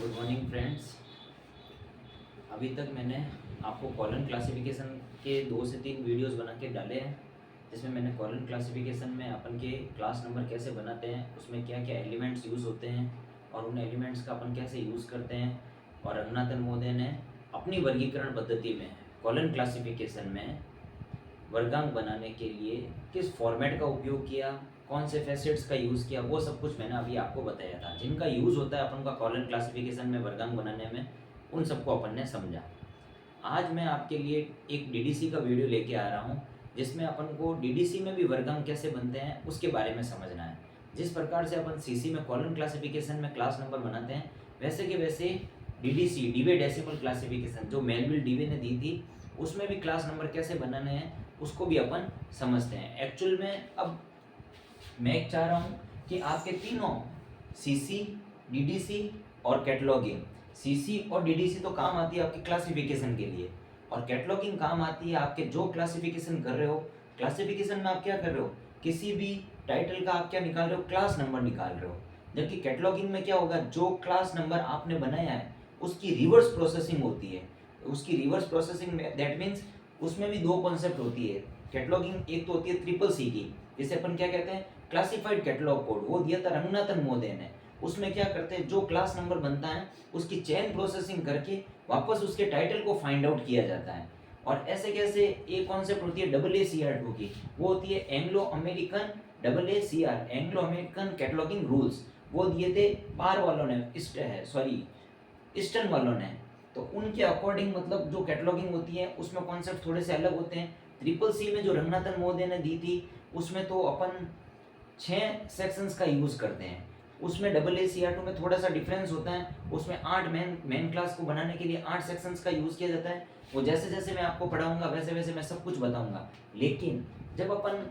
Good morning friends. अभी तक मैंने आपको कॉलम क्लासिफिकेशन के 2 से 3 वीडियोस बना के डाले हैं, जिसमें मैंने कॉलम क्लासिफिकेशन में अपन के क्लास नंबर कैसे बनाते हैं, उसमें क्या क्या एलिमेंट्स यूज़ होते हैं और उन एलिमेंट्स का अपन कैसे यूज़ करते हैं। और रंगनाथन महोदय ने अपनी वर्गीकरण पद्धति में कॉलम क्लासिफिकेशन में वर्गांक बनाने के लिए किस फॉर्मेट का उपयोग किया, कौन से फैसेट्स का यूज़ किया, वो सब कुछ मैंने अभी आपको बताया था। जिनका यूज़ होता है अपन का कॉलम क्लासिफिकेशन में वर्गांक बनाने में, उन सबको अपन ने समझा। आज मैं आपके लिए एक डीडीसी का वीडियो लेके आ रहा हूँ, जिसमें अपन को डीडीसी में भी वर्गांक कैसे बनते हैं उसके बारे में समझना है। जिस प्रकार से अपन सीसी में कॉलम क्लासिफिकेशन में क्लास नंबर बनाते हैं, वैसे के वैसे डीडीसी डीवे डेसिमल क्लासिफिकेशन जो मेलविल डीवे ने दी थी, उसमें भी क्लास नंबर कैसे बनाने हैं उसको भी अपन समझते हैं। एक्चुअल में अब मैं चाह रहा हूँ कि आपके तीनों सीसी, डीडीसी और कैटलॉगिंग, सीसी और डीडीसी तो काम आती है आपकी क्लासिफिकेशन के लिए, और कैटलॉगिंग काम आती है आपके जो क्लासिफिकेशन कर रहे हो। क्लासिफिकेशन में आप क्या कर रहे हो, किसी भी टाइटल का आप क्या निकाल रहे हो, क्लास नंबर निकाल रहे हो। जबकि कैटलॉगिंग में क्या होगा, जो क्लास नंबर आपने बनाया है उसकी रिवर्स प्रोसेसिंग होती है। उसकी रिवर्स प्रोसेसिंग में दैट मीन्स उसमें भी 2 कॉन्सेप्ट होती है। कैटलॉगिंग एक तो होती है ट्रिपल सी की, जिसे अपन क्या कहते हैं, क्लासिफाइड कैटलॉग कोड, वो दिया था रंगनाथन महोदय ने। उसमें क्या करते हैं, जो क्लास नंबर बनता है उसकी चेन प्रोसेसिंग करके वापस उसके टाइटल को फाइंड आउट किया जाता है। और ऐसे कैसे एक कॉन्सेप्ट होती है AACR2 की, वो होती है Anglo American AACR, Anglo American cataloguing rules. वो दिए थे बार वालों ने, ईस्टर्न वालों ने। तो उनके अकॉर्डिंग मतलब जो कैटलॉगिंग होती है उसमें कॉन्सेप्ट थोड़े से अलग होते हैं। ट्रिपल सी में जो रंगनाथन महोदय ने दी थी, उसमें तो अपन 6 सेक्शंस का यूज़ करते हैं। उसमें AACR2 में थोड़ा सा डिफरेंस होता है, उसमें 8 मेन क्लास को बनाने के लिए 8 सेक्शंस का यूज़ किया जाता है। वो जैसे जैसे मैं आपको पढ़ाऊंगा वैसे वैसे मैं सब कुछ बताऊंगा। लेकिन जब अपन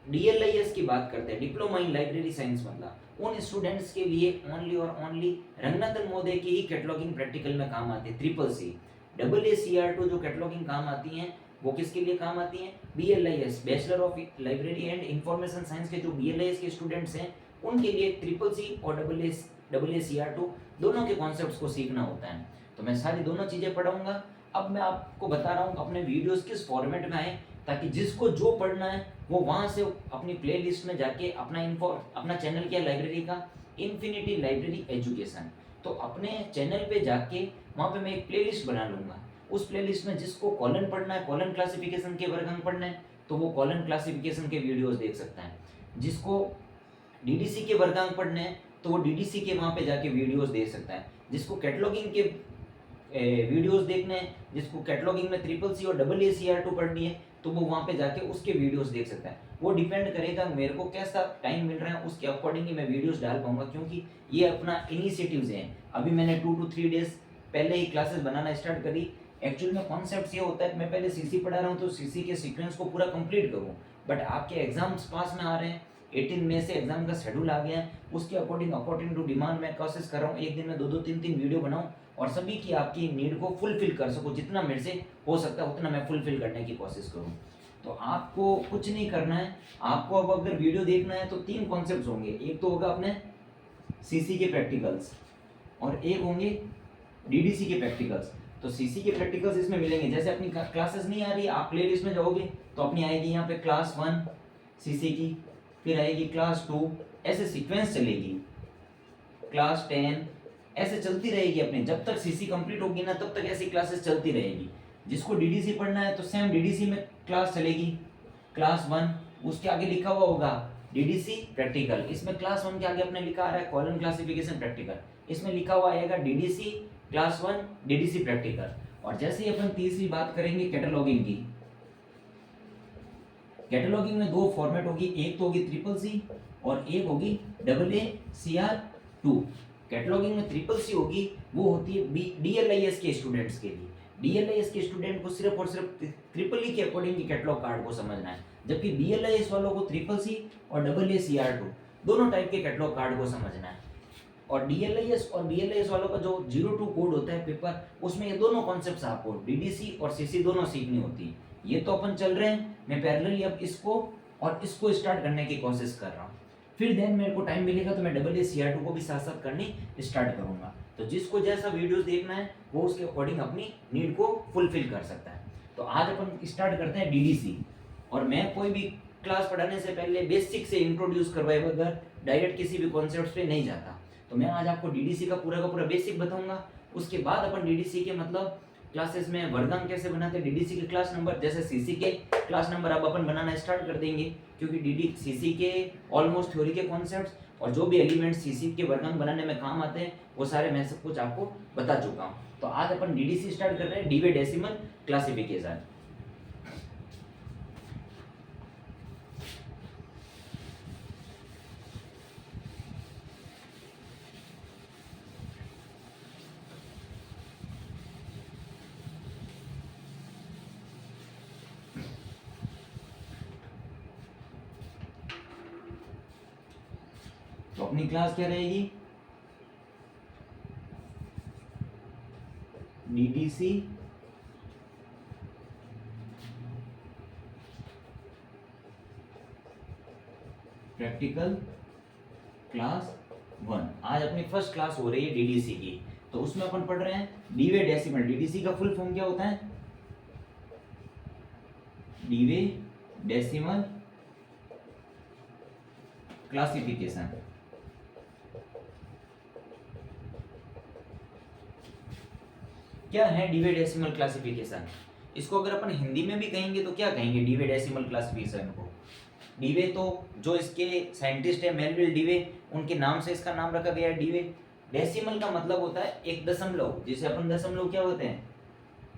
DLIS की बात करते हैं, डिप्लोमा इन लाइब्रेरी साइंस, मतलब उन स्टूडेंट्स के लिए ओनली और ओनली रंगनाथन महोदय की ही कैटलॉगिंग प्रैक्टिकल में काम आती है। ट्रिपल सी AACR2 जो कैटलॉगिंग काम आती हैं, वो किसके लिए काम आती हैं, BLIS, bachelor of library and information science के जो BLIS के स्टूडेंट्स हैं, उनके लिए ट्रिपल सी और AACR2 दोनों के कॉन्सेप्ट्स को सीखना होता है। तो मैं सारी दोनों चीज़ें पढ़ाऊंगा। अब मैं आपको बता रहा हूँ अपने वीडियोस किस फॉर्मेट में आए, ताकि जिसको जो पढ़ना है वो वहाँ से अपनी प्लेलिस्ट में जाके अपना चैनल क्या, लाइब्रेरी का इन्फिनिटी लाइब्रेरी एजुकेशन, तो अपने चैनल पे जाके वहाँ पे मैं एक प्लेलिस्ट बना लूँगा। उस प्लेलिस्ट में जिसको कॉलम पढ़ना है, कॉलम क्लासिफिकेशन के वर्गांक पढ़ना है, तो वो कॉलम क्लासिफिकेशन के वीडियोस देख सकता है। जिसको डीडीसी के वर्गांक पढ़ने हैं तो वो डीडीसी के वहाँ पे जाके वीडियोस देख सकता है। जिसको कैटलॉगिंग के वीडियोस देखने हैं, जिसको कैटलॉगिंग में ट्रिपल सी और AACR2 पढ़नी है, तो वो वहाँ पे जाके उसके वीडियोस देख सकता है। वो डिपेंड करेगा मेरे को कैसा टाइम मिल रहा है, उसके अकॉर्डिंग ही मैं वीडियोस डाल पाऊंगा, क्योंकि ये अपना इनिशिएटिव्स हैं। अभी मैंने 2 to 3 डेज पहले ही क्लासेस बनाना स्टार्ट करी। एक्चुअल में कॉन्सेप्ट ये होता है कि मैं पहले सीसी पढ़ा रहा हूँ तो सीसी के सीक्वेंस को पूरा कंप्लीट करूँ, बट आपके एग्जाम्स पास में आ रहे हैं, 18 मई से एग्जाम का शेड्यूल आ गया है, उसके अकॉर्डिंग टू डिमांड मैं कोशिश कर रहा हूँ एक दिन में 2-2 3-3 वीडियो बनाऊँ और सभी की आपकी नीड को फुलफिल कर सकूँ। जितना मेरे से हो सकता है उतना मैं फुलफिल करने की कोशिश करूँ। तो आपको कुछ नहीं करना है, आपको अब अगर वीडियो देखना है तो 3 कॉन्सेप्ट्स होंगे। एक तो होगा अपने सीसी के प्रैक्टिकल्स और एक होंगे डीडीसी के प्रैक्टिकल्स। तो सीसी के प्रैक्टिकल्स इसमें मिलेंगे। जैसे अपनी क्लासेस नहीं आ रही, आप प्लेलिस्ट में जाओगे तो अपनी आएगी यहाँ पे क्लास 1 सीसी की, फिर आएगी क्लास 2, ऐसे सीक्वेंस चलेगी, क्लास 10, ऐसे चलती रहेगी अपनी। जब तक सीसी कंप्लीट होगी ना तब तक ऐसी क्लासेस चलती रहेगी। जिसको डीडीसी पढ़ना है तो सेम डीडीसी में क्लास चलेगी, क्लास 1, उसके आगे लिखा हुआ होगा डीडीसी प्रैक्टिकल। इसमें क्लास 1 के आगे अपने लिखा आ रहा है कॉलम क्लासिफिकेशन प्रैक्टिकल, इसमें लिखा हुआ आएगा डीडीसी क्लास 1 डीडीसी प्रैक्टिकल। और जैसे ही अपन तीसरी बात करेंगे कैटलॉगिंग की, कैटलॉगिंग में 2 फॉर्मेट होगी, एक तो होगी ट्रिपल सी और एक होगी AACR2। कैटलॉगिंग में ट्रिपल सी होगी, वो होती है DLIS के स्टूडेंट्स के लिए। DLIS के स्टूडेंट को सिर्फ और सिर्फ ट्रिपल ई के अकॉर्डिंग ही कैटलॉग कार्ड को समझना है, जबकि BLIS वालों को ट्रिपल सी और AACR2 दोनों टाइप के कैटलॉग कार्ड को समझना है। और DLIS और BLIS वालों का जो 02 कोड होता है पेपर, उसमें ये दोनों कॉन्सेप्ट्स आपको डीडीसी और सीसी दोनों सीखनी होती है। ये तो अपन चल रहे हैं, मैं पैरेलली अब इसको और इसको स्टार्ट करने की कोशिश कर रहा हूँ। फिर देन मेरे को टाइम मिलेगा तो मैं AACR2 को भी साथ साथ करनी स्टार्ट करूँगा। तो जिसको जैसा वीडियोस देखना है वो उसके अकॉर्डिंग अपनी नीड को फुलफिल कर सकता है। तो आज अपन स्टार्ट करते हैं डीडीसी। और मैं कोई भी क्लास पढ़ाने से पहले बेसिक से इंट्रोड्यूस करवाए बगैर डायरेक्ट किसी भी कॉन्सेप्ट पे नहीं जाता। तो मैं आज आपको डीडीसी का पूरा बेसिक बताऊंगा। उसके बाद अपन डीडीसी के मतलब क्लासेस में वर्गांक कैसे बनाते हैं, डीडीसी के क्लास नंबर जैसे सीसी के क्लास नंबर अब अपन बनाना स्टार्ट कर देंगे, क्योंकि डीडी सीसी के ऑलमोस्ट थ्योरी के कॉन्सेप्ट्स और जो भी एलिमेंट सीसी के वर्गांक बनाने में काम आते हैं वो सारे मैं सब कुछ आपको बता चुका हूँ। तो आज अपन डीडीसी स्टार्ट कर रहे हैं, डीवे डेसिमल क्लासिफिकेशन। तो अपनी क्लास क्या रहेगी, डीडीसी प्रैक्टिकल क्लास 1। आज अपनी फर्स्ट क्लास हो रही है डीडीसी की। तो उसमें अपन पढ़ रहे हैं डीवे डेसिमल। डीडीसी का फुल फॉर्म क्या होता है, डीवे डेसिमल क्लासिफिकेशन। क्या है डीवे डेसिमल क्लासिफिकेशन? इसको अगर अपन हिंदी में भी कहेंगे तो क्या कहेंगे डीवे डेसिमल क्लासिफिकेशन को? डीवे तो जो इसके साइंटिस्ट है मेलविल डीवे, उनके नाम से इसका नाम रखा गया है डीवे। डेसिमल का मतलब होता है एक दशमलव, जिसे अपन दशमलव क्या होते हैं,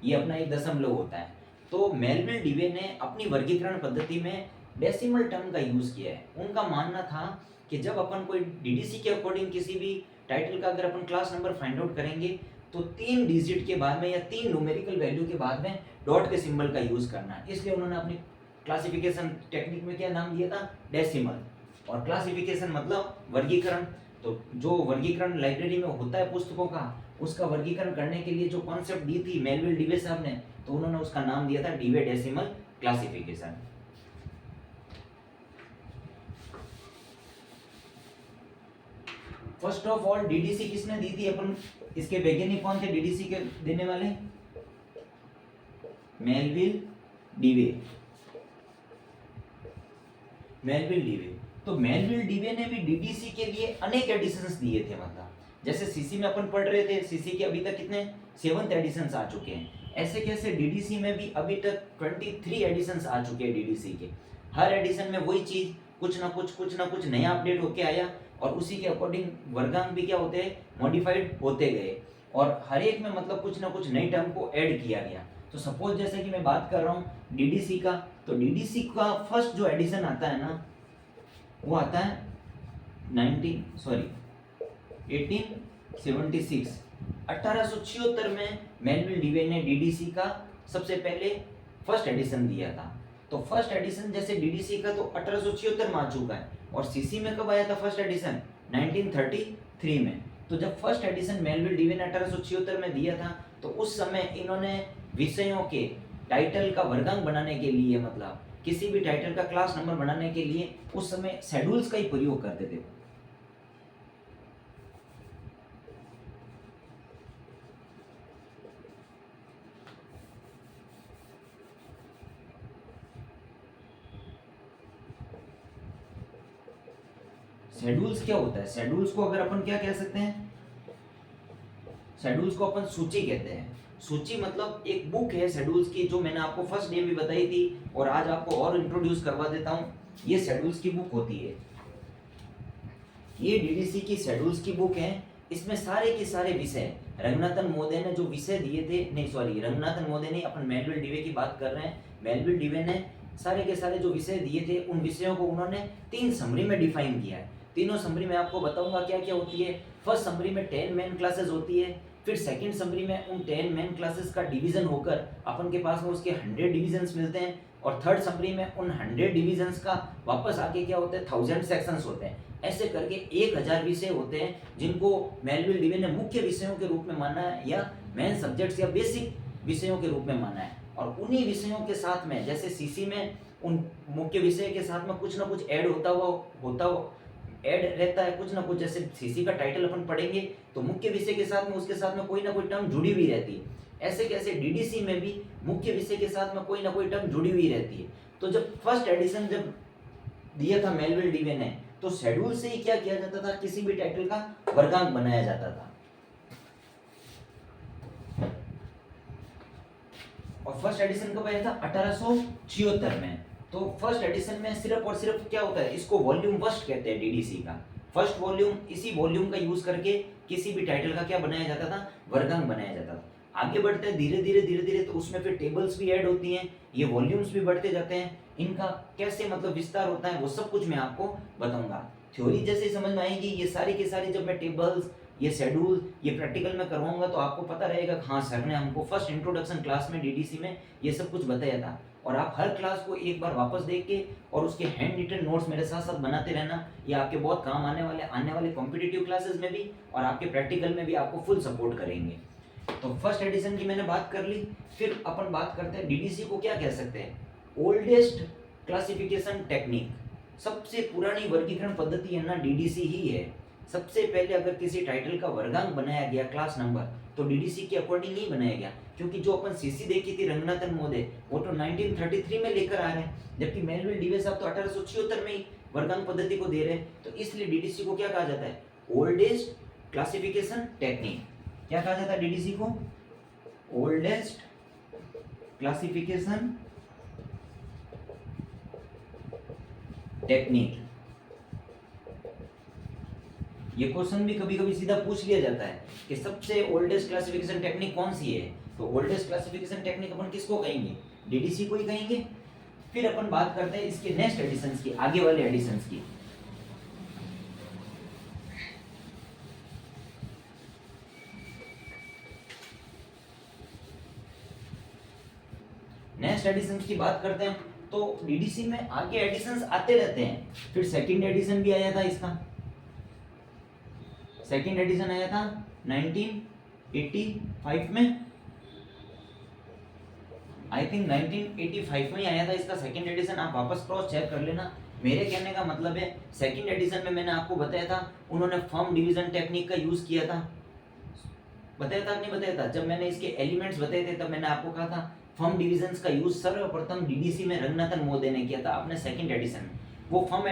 ये अपना एक दशमलव होता है। तो मेलविल डीवे ने अपनी वर्गीकरण पद्धति में डेसिमल टर्म का यूज किया है। उनका मानना था कि जब अपन कोई डीडीसी के अकॉर्डिंग किसी भी टाइटल का अगर अपन क्लास नंबर फाइंड आउट करेंगे तो 3 डिजिट के बाद में या 3 न्यूमेरिकल वैल्यू के बाद में डॉट के सिंबल का यूज करना है। इसलिए उन्होंने अपनी क्लासिफिकेशन टेक्निक में क्या नाम दिया था, डेसिमल। और क्लासिफिकेशन मतलब वर्गीकरण। तो जो वर्गीकरण लाइब्रेरी में होता है पुस्तकों का, उसका वर्गीकरण करने के लिए जो कॉन्सेप्ट दी थी मेलविल डीवे साहब ने, तो उन्होंने उसका नाम दिया था Dewey decimal classification. First of all DDC किसने दी थी, अपन इसके वैज्ञानिक कौन थे डीडीसी के देने वाले, मेलविल डीवे। मेलविल डीवे। तो मेलविल डीवे ने भी डीडीसी के लिए अनेक एडिशंस दिए थे। मतलब जैसे सीसी में अपन पढ़ रहे थे, सीसी के अभी तक कितने 7th एडिशंस आ चुके हैं। ऐसे कैसे डीडीसी में भी अभी तक 23 एडिशंस आ चुके हैं डीडीसी के। हर एडिशन में वही चीज कुछ ना कुछ नया अपडेट होके आया और उसी के अकॉर्डिंग वर्गांक भी क्या होते हैं, मॉडिफाइड होते गए। और हर एक में मतलब कुछ ना कुछ नई टर्म को ऐड किया गया। तो सपोज जैसे कि मैं बात कर रहा हूँ डीडीसी का, तो डीडीसी का फर्स्ट जो एडिशन आता है ना, वो आता है 1876 में मेलविल डीवे ने डीडीसी का सबसे पहले फर्स्ट एडिशन दिया था। तो फर्स्ट एडिशन जैसे डीडीसी का तो 1876 में आ चुका है। और सीसी में कब आया था फर्स्ट एडिशन, 1933 में। तो जब फर्स्ट एडिशन मेलविल डीवे ने 1876 में दिया था, तो उस समय इन्होंने विषयों के टाइटल का वर्गांक बनाने के लिए, मतलब किसी भी टाइटल का क्लास नंबर बनाने के लिए उस समय शेड्यूल्स का ही प्रयोग करते थे। शेड्यूल्स क्या होता है, शेड्यूल्स को अगर अपन क्या कह सकते हैं, शेड्यूल्स को अपन सूची कहते हैं। सूची मतलब एक बुक है शेड्यूल्स की, जो मैंने आपको फर्स्ट डे में बताई थी और आज आपको और इंट्रोड्यूस करवा देता हूँ। ये शेड्यूल्स की बुक होती है, ये डीडीसी की शेड्यूल्स की बुक है। इसमें सारे के सारे विषय रंगनाथन महोदय ने जो विषय दिए थे, नहीं सॉरी रंगनाथन महोदय ने, अपन मेलविल डीवे की बात कर रहे हैं। मेलविल डीवे ने सारे के सारे जो विषय दिए थे, उन विषयों को उन्होंने 3 समरी में डिफाइन किया है। तीनों समरी में आपको बताऊंगा क्या क्या होती है। फर्स्ट समरी में 10 मेन क्लासेस होती है। फिर सेकंड समरी में उन 10 मेन क्लासेस का डिवीजन होकर अपन के पास में उसके 100 डिविजन्स मिलते हैं। और थर्ड समरी में उन 100 डिविजन्स का वापस आके क्या होता है, 1000 सेक्शंस होते हैं। ऐसे करके 1000 विषय होते हैं जिनको मेलविल डीवे ने मुख्य विषयों के रूप में माना है, या मेन सब्जेक्ट्स या बेसिक विषयों के रूप में माना है। और उन्हीं विषयों के साथ में, जैसे सीसी में उन मुख्य विषय के साथ में कुछ ना कुछ ऐड होता हुआ ऐड रहता है कुछ ना कुछ, जैसे सीसी का टाइटल अपन पढ़ेंगे तो मुख्य विषय के साथ में उसके साथ में कोई ना कोई टर्म जुड़ी हुई रहती है। ऐसे कैसे डीडीसी में भी मुख्य विषय के साथ में कोई ना कोई टर्म जुड़ी हुई रहती है। तो जब फर्स्ट एडिशन जब दिया था मेलविल डीवे ने, तो शेड्यूल से ही क्या किया जाता था, किसी भी टाइटल का वर्गांक बनाया जाता था। और फर्स्ट एडिशन कब आया था, 1876 में। तो फर्स्ट एडिशन में सिर्फ और सिर्फ क्या होता है, इसको वॉल्यूम फर्स्ट कहते हैं डीडीसी का, फर्स्ट वॉल्यूम। इसी वॉल्यूम का यूज करके किसी भी टाइटल का क्या बनाया जाता था, वर्गांक बनाया जाता था। आगे बढ़ते हैं धीरे धीरे तो उसमें फिर टेबल्स भी ऐड होती हैं, ये वॉल्यूम्स भी बढ़ते जाते हैं, इनका कैसे मतलब विस्तार होता है वो सब कुछ मैं आपको बताऊंगा। थ्योरी जैसे समझ में आएगी, ये सारी की सारी जब मैं टेबल्स, ये शेड्यूल, ये प्रैक्टिकल में करवाऊंगा तो आपको पता रहेगा हाँ सर ने हमको फर्स्ट इंट्रोडक्शन क्लास में डीडीसी में ये सब कुछ बताया था। और आप हर क्लास को एक बार वापस देख के और उसके हैंड रिटन नोट्स मेरे साथ साथ बनाते रहना, ये आपके बहुत काम आने वाले कॉम्पिटिटिव क्लासेस में भी और आपके प्रैक्टिकल में भी आपको फुल सपोर्ट करेंगे। तो फर्स्ट एडिशन की मैंने बात कर ली। फिर अपन बात करते हैं डीडीसी को क्या कह सकते हैं, ओल्डेस्ट क्लासिफिकेशन टेक्निक। सबसे पुरानी वर्गीकरण पद्धति है ना डीडीसी ही है। सबसे पहले अगर किसी टाइटल का वर्गांक बनाया गया क्लास नंबर तो डीडीसी के अकॉर्डिंग ही बनाया गया, क्योंकि जो अपन सीसी देखी थी रंगनाथन महोदय वो तो 1933 में लेकर आ रहे हैं, जबकि मेलविल डीवे साहब तो 1876 में ही वर्गांक पद्धति को दे रहे हैं। तो इसलिए डीडीसी को क्या कहा जाता है, ओल्डेस्ट क्लासिफिकेशन टेक्निक। क्या कहा जाता है डीडीसी को, ओल्डेस्ट क्लासिफिकेशन टेक्निक। ये क्वेश्चन भी कभी कभी सीधा पूछ लिया जाता है कि सबसे ओल्डेस्ट क्लासिफिकेशन टेक्निक कौन सी है, तो ओल्डेस्ट क्लासिफिकेशन टेक्निक अपन किसको कहेंगे, डीडीसी को ही कहेंगे। फिर अपन बात करते हैं इसके नेक्स्ट एडिशंस की, आगे वाले एडिशंस की। नेक्स्ट एडिशंस की बात करते हैं तो डीडीसी में आगे एडिशंस आते रहते हैं। फिर सेकंड एडिशन भी आया था इसका, सेकंड एडिशन आया था 1985 में, आई थिंक 1985 में ही आया था इसका सेकंड एडिशन। आप वापस क्रॉस चेक कर लेना। मेरे कहने का मतलब है सेकंड एडिशन में मैंने आपको बताया था उन्होंने फॉर्म डिवीजन टेक्निक का यूज किया था, बताया था नहीं बताया था, जब मैंने इसके एलिमेंट्स बताए थे तब मैंने आपको कहा था फॉर्म डिवीजन्स का यूज सर्वप्रथम डीडीसी में रंगनाथन महोदय ने किया था अपने सेकंड एडिशन में। वो फॉर्म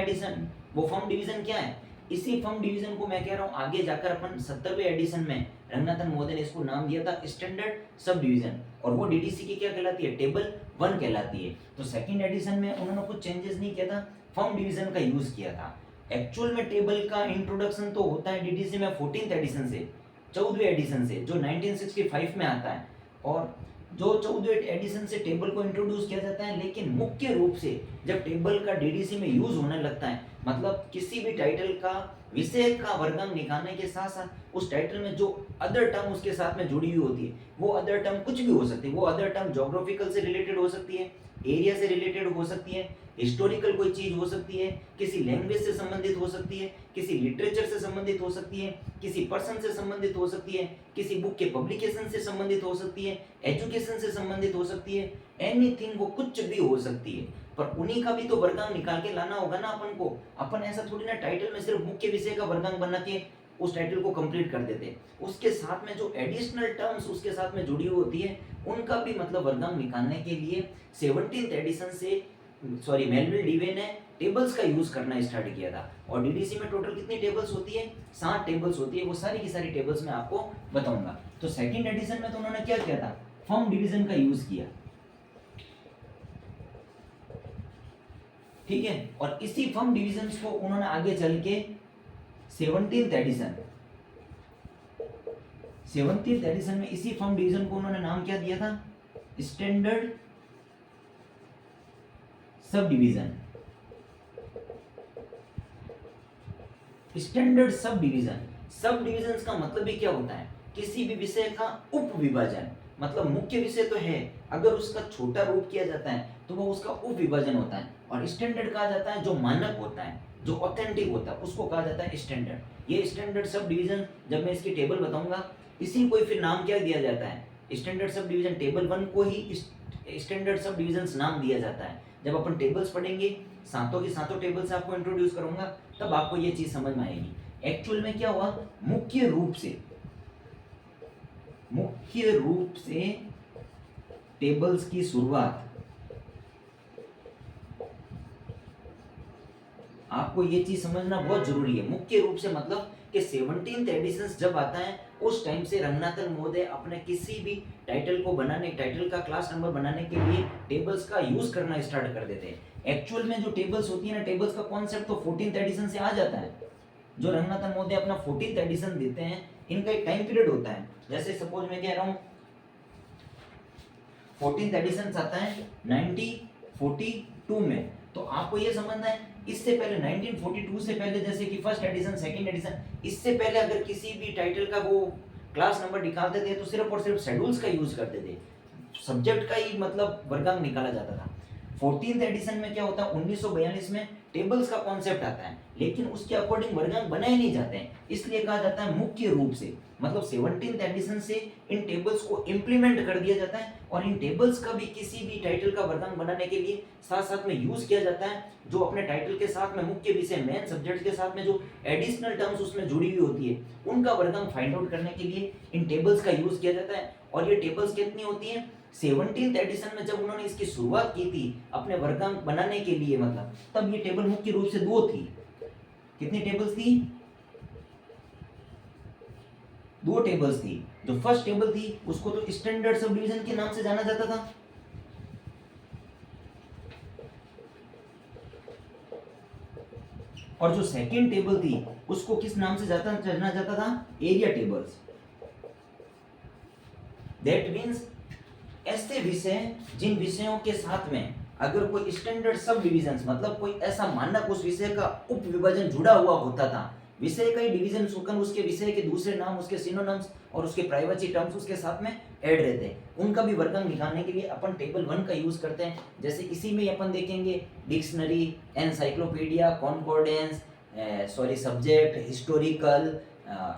डिवीजन क्या है, इसी फॉर्म डिवीजन को मैं कह रहा हूँ आगे जाकर अपन 70वें एडिशन में रंगनाथन महोदय ने इसको नाम दिया था स्टैंडर्ड सब डिवीजन, और वो डीडीसी की क्या कहलाती है, टेबल 1 कहलाती है। तो सेकंड एडिशन में उन्होंने कुछ चेंजेस नहीं किया था, फॉर्म डिवीजन का यूज किया था। एक्चुअल में टेबल का इंट्रोडक्शन तो होता है डीडीसी में 14th एडिशन से, 14वें एडिशन से, जो 1965 में आता है, और जो 14वें एडिशन से टेबल को इंट्रोड्यूस किया जाता है। लेकिन मुख्य रूप से जब टेबल का डीडीसी में यूज होने लगता है, मतलब किसी भी टाइटल का विषय का वर्गांक निकालने के साथ साथ उस टाइटल में जो अदर टर्म उसके साथ में जुड़ी हुई होती है, वो अदर टर्म कुछ भी हो सकती है। वो अदर टर्म ज्योग्राफिकल से रिलेटेड हो सकती है, एरिया से रिलेटेड हो सकती है, हिस्टोरिकल कोई चीज हो सकती है, किसी लैंग्वेज से संबंधित हो सकती है, किसी लिटरेचर से संबंधित हो सकती है, किसी पर्सन से संबंधित हो सकती है, किसी बुक के पब्लिकेशन से संबंधित हो सकती है, एजुकेशन से संबंधित हो सकती है, एनीथिंग, वो कुछ भी हो सकती है। पर उन्हीं का भी तो वर्गांक निकाल के लाना होगा ना अपन को। अपन ऐसा थोड़ी ना टाइटल में सिर्फ मुख्य विषय का वर्गांक बना के उस टाइटल को कंप्लीट कर देते, उसके साथ में जो एडिशनल टर्म्स उसके साथ में जुड़ी हुई होती है उनका भी मतलब वर्गांक निकालने के लिए 17th एडिशन से मेलविल डीवे ने टेबल्स का यूज करना स्टार्ट किया था। और डीडीसी में टोटल कितनी टेबल्स होती है, 7 टेबल्स होती है। वो सारी की सारी टेबल्स मैं आपको बताऊंगा। तो सेकंड एडिशन में तो उन्होंने क्या किया था, फॉर्म डिवीजन का यूज किया, ठीक है। और इसी फॉर्म डिवीजन को उन्होंने आगे चल के 17th एडिशन में इसी फॉर्म डिवीजन को उन्होंने नाम क्या दिया था, standard sub division. Standard sub division का मतलब भी क्या होता है, किसी भी विषय का उप विभाजन। मतलब मुख्य विषय तो है, अगर उसका छोटा रूप किया जाता है तो वो उसका उप विभाजन होता है। और स्टैंडर्ड कहा जाता है जो मानक होता है, जो ऑथेंटिक होता है, उसको कहा जाता है स्टैंडर्ड। ये स्टैंडर्ड सब डिवीजन, जब मैं इसकी टेबल बताऊंगा, इसी को फिर नाम क्या दिया जाता है, स्टैंडर्ड सब डिवीजन। टेबल 1 को ही स्टैंडर्ड सब डिवीजन नाम दिया जाता है। जब अपन टेबल्स पढ़ेंगे, सातों की सातों टेबल्स आपको इंट्रोड्यूस करूंगा, तब आपको ये चीज समझ में आएगी। एक्चुअल में क्या हुआ, मुख्य रूप से टेबल्स की शुरुआत, आपको ये चीज समझना बहुत जरूरी है। मुख्य रूप से मतलब कि 17th एडिशन जब आता है उस टाइम से रंगनाथन महोदय अपने किसी भी टाइटल को बनाने, टाइटल का क्लास नंबर बनाने के लिए टेबल्स का यूज करना स्टार्ट कर देते हैं। एक्चुअल में जो टेबल्स होती है ना, टेबल्स का कॉन्सेप्ट तो 14th एडिशन से आ जाता है। जो रंगनाथन महोदय अपना 14th एडिशन देते हैं, इनका एक टाइम पीरियड होता है। जैसे सपोज मैं कह रहा हूँ 14th एडिशन आता है 1942 में, तो आपको ये समझना है इससे पहले 1942 से पहले, जैसे कि फर्स्ट एडिशन, सेकंड एडिशन, इससे पहले अगर किसी भी टाइटल का वो क्लास नंबर निकालते थे तो सिर्फ और सिर्फ शेड्यूल्स का यूज करते थे, सब्जेक्ट का ही मतलब वर्गांक निकाला जाता था। 14th एडिशन में क्या होता है, 1942 में टेबल्स का कॉन्सेप्ट आता है, लेकिन उसके अकॉर्डिंग वर्गांक बनाए नहीं जाते हैं, इसलिए कहा जाता है मुख्य रूप से, मतलब 17th एडिशन से इन टेबल्स को इंप्लीमेंट कर दिया जाता है और इन टेबल्स का भी किसी भी टाइटल का वर्गांक बनाने के लिए साथ साथ में यूज किया जाता है। जो अपने टाइटल के साथ में मुख्य विषय, मेन सब्जेक्ट के साथ में जो एडिशनल टर्म्स उसमें जुड़ी हुई होती है, उनका वर्गांक फाइंड आउट करने के लिए इन टेबल्स का यूज किया जाता है। और ये टेबल्स कितनी होती है, 17th एडिशन में जब उन्होंने इसकी शुरुआत की थी अपने वर्गांक बनाने के लिए, मतलब तब ये टेबल मुख्य रूप से दो थी। कितनी टेबल्स थी, दो टेबल्स थी। जो फर्स्ट टेबल थी उसको तो स्टैंडर्ड सब डिवीजन के नाम से जाना जाता था, और जो सेकंड टेबल थी उसको किस नाम से जाना जाता था, एरिया टेबल्स। दैट मीन्स ऐसे विषय जिन विषयों के साथ में अगर कोई स्टैंडर्ड सब डिविजन, मतलब कोई ऐसा मानक उस विषय का उप विभाजन जुड़ा हुआ होता था, विषय का ही डिवीजन सुकन, उसके विषय के दूसरे नाम, उसके सिनोनिम्स और उसके प्राइवेसी टर्म्स उसके साथ में ऐड रहते हैं, उनका भी वर्गांक निकालने के लिए अपन टेबल 1 का यूज करते हैं। जैसे इसी में अपन देखेंगे dictionary, encyclopedia, कॉन्कॉर्डेंस, subject, historical,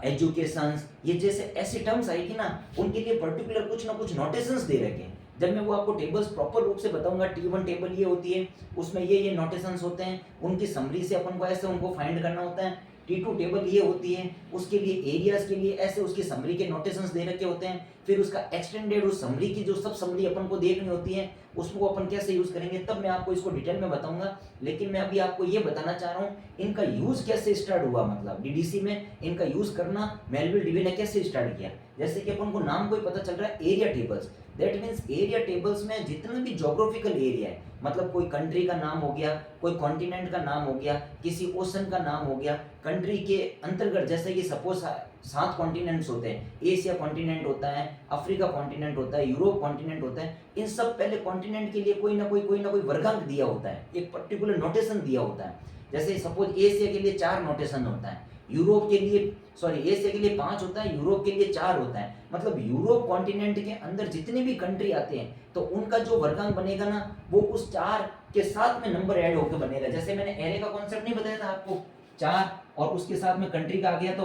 education, ये जैसे ऐसे टर्म्स आएगी ना, उनके लिए पर्टिकुलर कुछ ना कुछ नोटेशंस दे रखे हैं। जब मैं वो आपको टेबल्स प्रॉपर रूप से बताऊंगा, T1 टेबल ये होती है, उसमें ये नोटेशंस होते हैं, उनकी समरी से अपन को ऐसे उनको फाइंड करना होता है। T2 टेबल ये होती है, उसके लिए एरियाज के लिए ऐसे उसकी समरी के नोटेशंस दे रखे होते हैं। फिर उसका एक्सटेंडेड, उस समरी की जो सब समरी अपन को देखनी होती है, उसको अपन कैसे यूज करेंगे, तब मैं आपको इसको डिटेल में बताऊंगा। लेकिन मैं अभी आपको ये बताना चाह रहा हूँ इनका यूज कैसे स्टार्ट हुआ, मतलब डीडीसी में इनका यूज करना मेलविल डिवे ने कैसे स्टार्ट किया। जैसे कि अपन को नाम को ही पता चल रहा है, area tables. That means area tables में जितना भी ज्योग्राफिकल एरिया है, मतलब कोई कंट्री का नाम हो गया, कोई कॉन्टिनेंट का नाम हो गया, किसी ओशन का नाम हो गया, कंट्री के अंतर्गत, जैसे कि सपोज 7 कॉन्टिनेंट्स होते हैं, एशिया कॉन्टिनेंट होता है, अफ्रीका कॉन्टिनेंट होता है, यूरोप कॉन्टिनेंट होता है। इन सब पहले कॉन्टिनेंट के लिए कोई ना कोई वर्गांक दिया होता है, एक पर्टिकुलर नोटेशन दिया होता है। जैसे सपोज एशिया के लिए 4 नोटेशन होता है, यूरोप के लिए एशिया के लिए 5 होता है, यूरोप के लिए 4 होता है। मतलब यूरोप कॉन्टिनेंट के अंदर जितने भी कंट्री आते हैं तो उनका जो वर्गांक बनेगा ना, वो उस 4 के साथ में नंबर ऐड होकर बनेगा। जैसे मैंने एरे का कॉन्सेप्ट नहीं बताया था आपको, 4 और उसके साथ में कंट्री का आ गया तो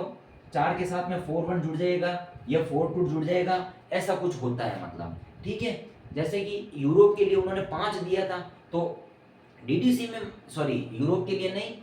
4 के साथ में 4 1 जुड़ जाएगा या 4 2 जुड़ जाएगा, ऐसा कुछ होता है, मतलब ठीक है। जैसे कि यूरोप के लिए उन्होंने 5 दिया था, तो डीडीसी में यूरोप के लिए नहीं,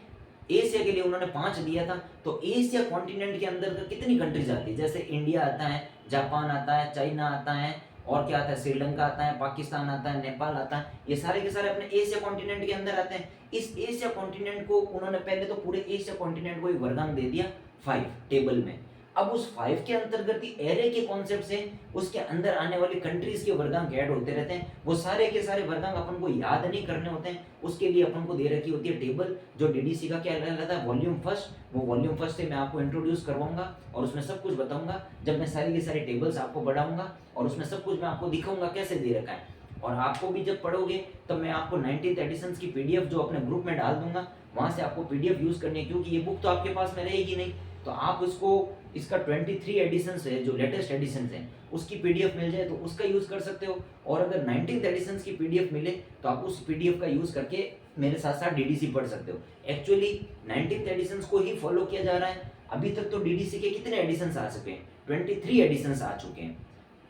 एशिया के लिए उन्होंने 5 दिया था। तो एशिया कॉन्टिनेंट के अंदर कितनी कंट्रीज आती है, जैसे इंडिया आता है, जापान आता है, चाइना आता है, और क्या आता है, श्रीलंका आता है, पाकिस्तान आता है, नेपाल आता है, ये सारे के सारे अपने एशिया कॉन्टिनेंट के अंदर आते हैं। इस एशिया कॉन्टिनेंट को उन्होंने पहले तो पूरे एशिया कॉन्टिनेंट को एक वर्गांक दे दिया 5 टेबल में। अब उस 5 के अंतर्गत ही एरे के कॉन्सेप्ट से उसके अंदर आने वाली कंट्रीज के वर्गांक ऐड होते रहते हैं। वो सारे के सारे वर्गांक अपन को याद नहीं करने होते हैं, उसके लिए अपन को दे रखी होती है टेबल, जो डीडीसी का क्या रहता है, वॉल्यूम फर्स्ट। वो वॉल्यूम फर्स्ट से मैं आपको इंट्रोड्यूस करवाऊंगा और उसमें सब कुछ बताऊंगा, जब मैं सारी की सारी टेबल्स आपको बढ़ाऊंगा और उसमें सब कुछ मैं आपको दिखाऊंगा कैसे दे रखा है। और आपको भी जब पढ़ोगे तब मैं आपको 19th एडिशन की पीडीएफ जो अपने ग्रुप में डाल दूंगा, वहां से आपको पीडीएफ यूज करनी है, क्योंकि ये बुक तो आपके पास में रहेगी नहीं, तो आप उसको, इसका 23 एडिशन है, जो लेटेस्ट एडिशन है, उसकी पीडीएफ मिल जाए तो उसका यूज कर सकते हो। और अगर 19th एडिशन की पीडीएफ मिले तो आप उस पीडीएफ का यूज करके मेरे साथ साथ डीडीसी पढ़ सकते हो। एक्चुअली 19th एडिशन को ही फॉलो किया जा रहा है। अभी तक तो डीडीसी के कितने एडिशन आ चुके हैं, 23 एडिशन आ चुके हैं।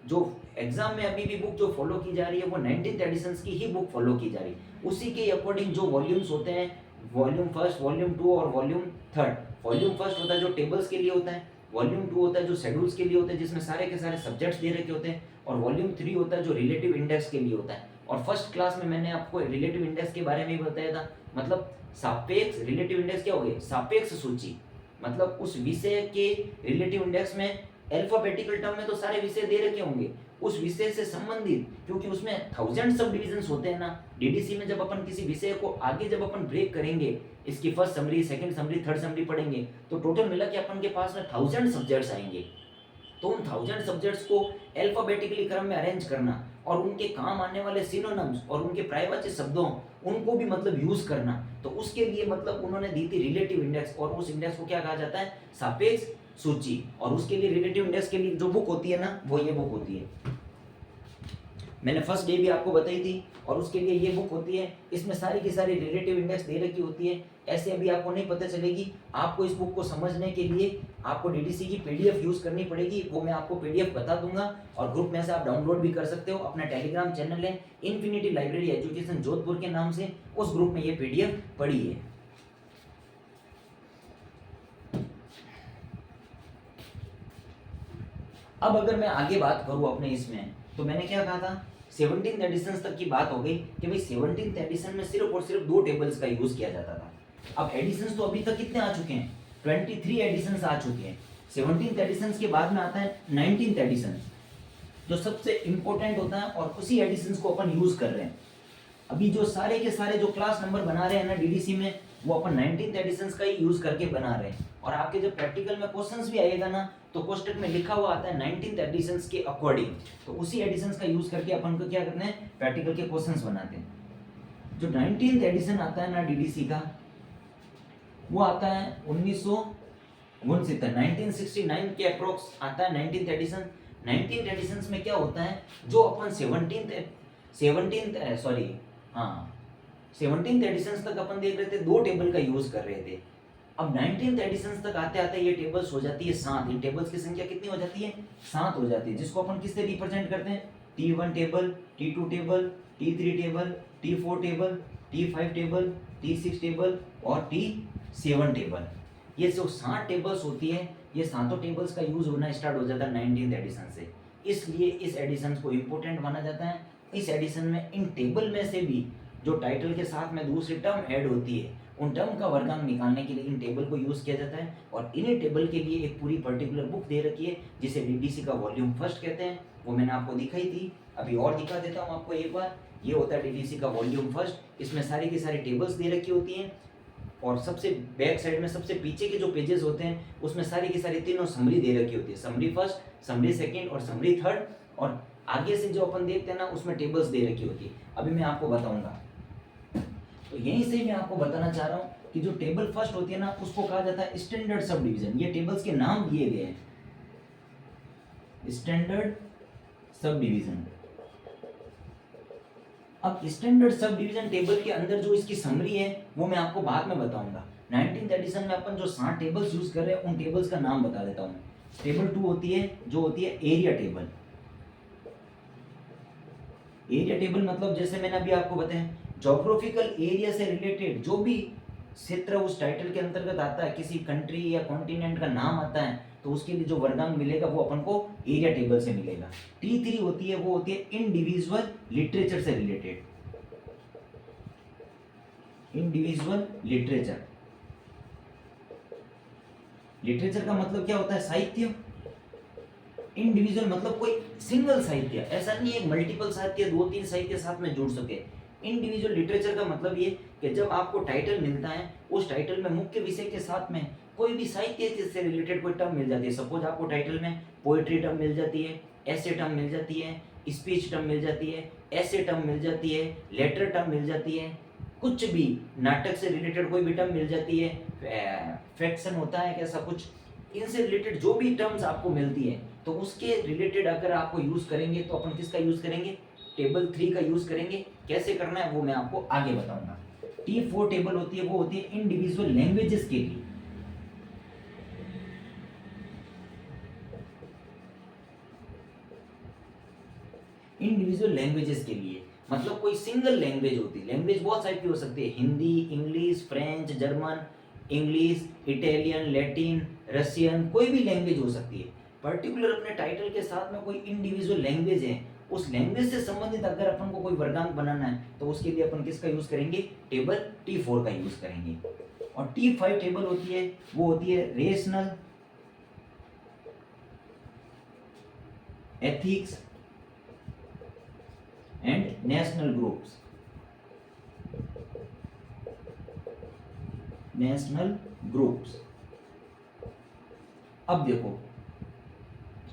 जो एग्जाम में अभी भी बुक जो फॉलो की जा रही है वो 19th एडिशन की ही बुक फॉलो की जा रही है। उसी के अकॉर्डिंग जो वॉल्यूम्स होते हैं, वॉल्यूम फर्स्ट, वॉल्यूम टू और वॉल्यूम थर्ड। वॉल्यूम फर्स्ट होता है जो टेबल्स के लिए होता है, वॉल्यूम टू होता है जो शेड्यूल्स के लिए होता है जिसमें सारे के सारे सब्जेक्ट्स दे रखे होते हैं, और वॉल्यूम थ्री होता है जो रिलेटिव इंडेक्स के लिए होता है। और फर्स्ट क्लास में मैंने आपको रिलेटिव इंडेक्स के बारे में ही बताया था। मतलब सापेक्ष रिलेटिव इंडेक्स क्या हो गया, सापेक्ष सूची, मतलब उस विषय के रिलेटिव इंडेक्स में अल्फाबेटिकल टर्म में तो सारे विषय दे रखे होंगे, उस विषय से संबंधित, क्योंकि उसमें 1000 सब डिविजन्स होते हैं ना। डीडीसी में जब अपन किसी विषय को आगे जब अपन ब्रेक करेंगे, इसकी first summary, second summary, third summary पढ़ेंगे, तो टोटल मिला के अपन के पास में 1000 सब्जेक्ट्स आएंगे। तो उन 1000 सब्जेक्ट्स को अल्फाबेटिकली क्रम में अरेंज करना और उनके काम आने वाले सिनोनिम्स और उनके पर्यायवाची शब्दों उनको भी मतलब यूज करना, तो उसके लिए मतलब उन्होंने दी थी रिलेटिव इंडेक्स, और उस इंडेक्स को क्या कहा जाता है, सापेक्ष सूची। और उसके लिए रिलेटिव इंडेक्स के लिए जो बुक होती है ना, वो ये बुक होती है, मैंने फर्स्ट डे भी आपको बताई थी, और उसके लिए ये बुक होती है। इसमें सारी की सारी रिलेटिव इंडेक्स दे रखी होती है। ऐसे अभी आपको नहीं पता चलेगी, आपको इस बुक को समझने के लिए आपको डीडीसी की पीडीएफ यूज करनी पड़ेगी, वो मैं आपको पीडीएफ बता दूंगा, और ग्रुप में से आप डाउनलोड भी कर सकते हो। अपना टेलीग्राम चैनल है इन्फिनिटी लाइब्रेरी एजुकेशन जोधपुर के नाम से, उस ग्रुप में ये पीडीएफ पड़ी है। अब अगर मैं आगे बात करूं अपने इसमें, तो मैंने क्या कहा था, 17th एडिशन तक की बात हो गई कि भाई 17th एडिशन में सिर्फ और सिर्फ 2 टेबल्स का यूज किया जाता था। अब एडिशंस तो अभी तक कितने आ चुके हैं, 23 एडिशंस आ चुके हैं। 17th एडिशन के बाद में आता है 19th एडिशन, जो सबसे इंपॉर्टेंट होता है, और उसी एडिशंस को अपन यूज कर रहे हैं। अभी जो सारे के सारे जो क्लास नंबर बना रहे हैं ना डीडीसी में, वो अपन 19th एडिशंस का ही यूज करके बना रहे हैं। और आपके जब प्रैक्टिकल में क्वेश्चंस भी आएगा ना, तो कोष्टक में लिखा हुआ आता है 19th एडिशंस के अकॉर्डिंग, तो उसी एडिशंस का यूज करके अपन को क्या करते हैं, प्रैक्टिकल के क्वेश्चंस बनाते हैं। जो 19th एडिशन आता है ना डीडीसी का, वो आता है 1969 के अप्रोक्स आता है 19th एडिशन। 19th एडिशंस में क्या होता है, जो अपन 17th एडिशंस तक अपन देख रहे थे 2 टेबल का यूज कर रहे थे। अब 19th एडिशंस तक आते आते ये टेबल्स हो जाती है 7। इन टेबल्स की संख्या कितनी हो जाती है, 7 हो जाती है, जिसको अपन किससे रिप्रेजेंट करते हैं, T1 table, T2 table, T3 table, T4 table, T5 table, T6 table और T7 टेबल। ये जो 7 टेबल्स होती है, ये सातों टेबल्स का यूज होना स्टार्ट हो जाता है 19th एडिशन से। इसलिए इस एडिशन को इंपॉर्टेंट माना जाता है। इस एडिशन में इन टेबल में से भी जो टाइटल के साथ में दूसरी टर्म ऐड होती है, उन टर्म का वर्गांक निकालने के लिए इन टेबल को यूज किया जाता है। और इन्हीं टेबल के लिए एक पूरी पर्टिकुलर बुक दे रखी है, जिसे डीडीसी का वॉल्यूम फर्स्ट कहते हैं। वो मैंने आपको दिखाई थी, अभी और दिखा देता हूँ आपको एक बार। ये होता है डीडीसी का वॉल्यूम फर्स्ट। इसमें सारी की सारी टेबल्स दे रखी होती हैं, और सबसे बैक साइड में सबसे पीछे के जो पेजेस होते हैं, उसमें सारी की सारी तीनों समरी दे रखी होती है, समरी फर्स्ट, समरी सेकंड और समरी थर्ड। और आगे से जो अपन देखते हैं ना, उसमें टेबल्स दे रखी होती है। अभी मैं आपको बताऊंगा, तो यहीं से मैं आपको बताना चाह रहा हूँ कि जो टेबल फर्स्ट होती है ना, उसको कहा जाता है स्टैंडर्ड सब डिवीजन। ये टेबल्स के नाम दिए गए हैं, स्टैंडर्ड सब डिवीजन। अब स्टैंडर्ड सब डिवीजन टेबल के अंदर जो इसकी समरी है, वो मैं आपको बाद में बताऊंगा। 19th एडिशन में अपन जो 7 टेबल्स यूज कर रहे हैं, उन टेबल्स का नाम बता देता हूँ। टेबल 2 होती है, जो होती है एरिया टेबल। एरिया टेबल मतलब जैसे मैंने अभी आपको बताया, ज्योग्राफिकल एरिया से रिलेटेड जो भी क्षेत्र उस टाइटल के अंतर्गत आता है, किसी कंट्री या कॉन्टिनेंट का नाम आता है, तो उसके लिए जो वर्गांक मिलेगा वो अपन को एरिया टेबल से मिलेगा। T3 होती है, वो होती है इंडिविजुअल लिटरेचर से रिलेटेड। इंडिविजुअल लिटरेचर, लिटरेचर का मतलब क्या होता है, साहित्य। इंडिविजुअल मतलब कोई सिंगल साहित्य, ऐसा नहीं है मल्टीपल साहित्य, 2-3 साहित्य साथ में जुड़ सके। इंडिविजुअल लिटरेचर का मतलब ये कि जब आपको टाइटल मिलता है, उस टाइटल में मुख्य विषय के साथ में कोई भी साहित्य से रिलेटेड कोई टर्म मिल जाती है। सपोज आपको टाइटल में पोएट्री टर्म मिल जाती है, ऐसे टर्म मिल जाती है, स्पीच टर्म मिल जाती है, ऐसे टर्म मिल जाती है, लेटर टर्म मिल जाती है, कुछ भी नाटक से रिलेटेड कोई भी टर्म मिल जाती है, फैक्शन होता है कैसा कुछ, इनसे रिलेटेड जो भी टर्म्स आपको मिलती है, तो उसके रिलेटेड अगर आपको यूज करेंगे, तो अपन किसका यूज करेंगे, टेबल 3 का यूज करेंगे। कैसे करना है वो मैं आपको आगे बताऊंगा। T4 टेबल होती है, वो होती है इंडिविजुअल लैंग्वेजेस के लिए। इंडिविजुअल लैंग्वेजेस के लिए मतलब कोई सिंगल लैंग्वेज होती है। लैंग्वेज बहुत टाइप की हो सकती है, Hindi, English, French, German, English, Italian, Latin, Russian, कोई भी लैंग्वेज हो सकती है। पर्टिकुलर अपने टाइटल के साथ में कोई इंडिविजुअल लैंग्वेज है, उस लैंग्वेज से संबंधित अगर अपन को कोई वर्गांक बनाना है तो उसके लिए अपन किसका यूज करेंगे, टेबल T4 का यूज करेंगे। और T5 टेबल होती है, वो होती है rational, ethics and national groups. National groups. अब देखो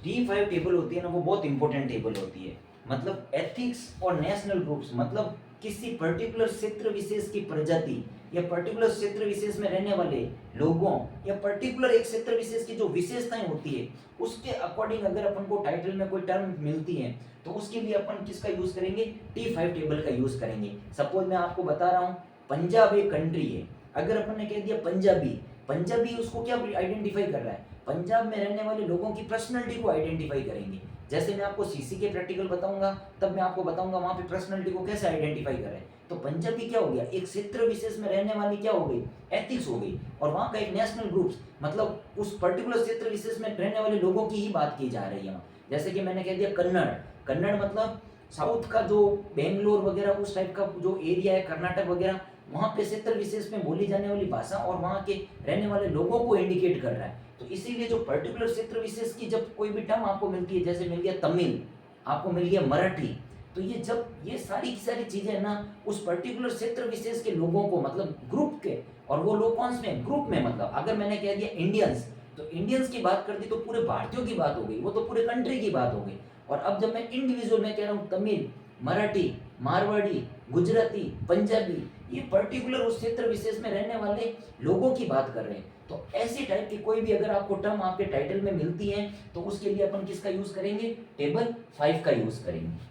T5 टेबल होती है ना, वो बहुत इंपॉर्टेंट टेबल होती है। मतलब एथिक्स और नेशनल ग्रुप्स मतलब किसी पर्टिकुलर क्षेत्र विशेष की प्रजाति या पर्टिकुलर क्षेत्र विशेष में रहने वाले लोगों या पर्टिकुलर एक क्षेत्र विशेष की जो विशेषताएं होती है उसके अकॉर्डिंग अगर अपन को टाइटल में कोई टर्म मिलती है तो उसके लिए अपन किसका यूज करेंगे, T5 टेबल का यूज करेंगे। सपोज मैं आपको बता रहा हूँ पंजाब एक कंट्री है, अगर अपन ने कह दिया पंजाबी, पंजाबी उसको क्या आइडेंटिफाई कर रहा है, पंजाब में रहने वाले लोगों की पर्सनैलिटी को आइडेंटिफाई करेंगे। जैसे मैं आपको सीसी के प्रैक्टिकल बताऊंगा तब मैं आपको बताऊंगा वहां पे पर्सनैलिटी को कैसे आइडेंटिफाई करें। तो पंजाबी क्या हो गया, एक क्षेत्र विशेष में रहने वाली क्या हो गई, एथिक्स हो गई। और वहां का एक नेशनल ग्रुप्स मतलब उस पर्टिकुलर क्षेत्र विशेष में रहने वाले लोगों की ही बात की जा रही है। जैसे कि मैंने कह दिया कन्नड़, कन्नड़ मतलब साउथ का जो बेंगलोर वगैरह उस टाइप का जो एरिया है कर्नाटक वगैरह, वहां पे क्षेत्र विशेष में बोली जाने वाली भाषा और वहां के रहने वाले लोगों को इंडिकेट कर रहा है। तो इसीलिए जो पर्टिकुलर क्षेत्र विशेष की जब कोई भी टर्म आपको मिलती है, जैसे मिल गया तमिल, आपको मिल गया मराठी, तो ये जब ये सारी की सारी चीजें ना उस पर्टिकुलर क्षेत्र विशेष के लोगों को मतलब ग्रुप के, और वो लोग कौन से ग्रुप में, मतलब अगर मैंने कह दिया इंडियंस तो इंडियंस की बात कर दी तो पूरे भारतीयों की बात हो गई, वो तो पूरे कंट्री की बात हो गई। और अब जब मैं इंडिविजुअल में कह रहा हूँ तमिल, मराठी, मारवाड़ी, गुजराती, पंजाबी, ये पर्टिकुलर उस क्षेत्र विशेष में रहने वाले लोगों की बात कर रहे हैं। तो ऐसी टाइप की कोई भी अगर आपको टर्म आपके टाइटल में मिलती है तो उसके लिए अपन किसका यूज करेंगे, टेबल 5 का यूज करेंगे।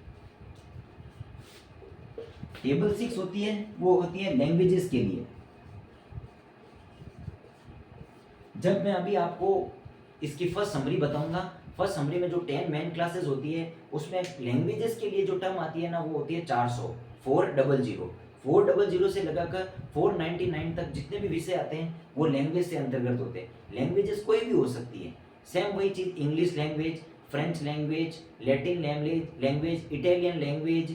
टेबल 6 होती है, वो होती है लैंग्वेजेस के लिए। जब मैं अभी आपको इसकी फर्स्ट समरी बताऊंगा, फर्स्ट समरी में जो 10 मेन क्लासेस होती है उसमें लैंग्वेजेस के लिए जो टर्म आती है ना वो होती है 400, 400 से लगाकर 499 तक जितने भी विषय आते हैं वो लैंग्वेज से अंतर्गत होते हैं। लैंग्वेजेस कोई भी हो सकती है, सेम वही चीज, English language, French language, Latin language, Italian language,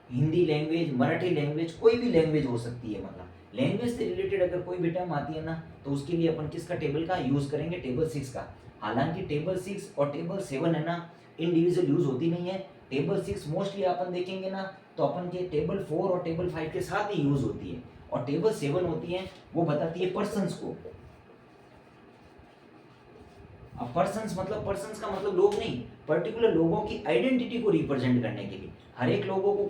Hindi language, Marathi language, कोई भी लैंग्वेज हो सकती है। मतलब लैंग्वेज से रिलेटेड अगर कोई भी टर्म आती है ना तो उसके लिए अपन किसका टेबल का यूज करेंगे, टेबल 6 का। हालांकि टेबल 6 और टेबल 7 है ना इंडिविजुअल यूज होती नहीं है। टेबल 6 मोस्टली अपन देखेंगे ना तो अपन के टेबल 4 और टेबल 5 के साथ ही यूज होती है। और टेबल 7 होती है वो बताती है पर्सन्स को। अब पर्सन्स मतलब पर्सन्स का मतलब लोग नहीं, पर्टिकुलर लोगों की आइडेंटिटी को रिप्रेजेंट करने के लिए। हर एक लोगों को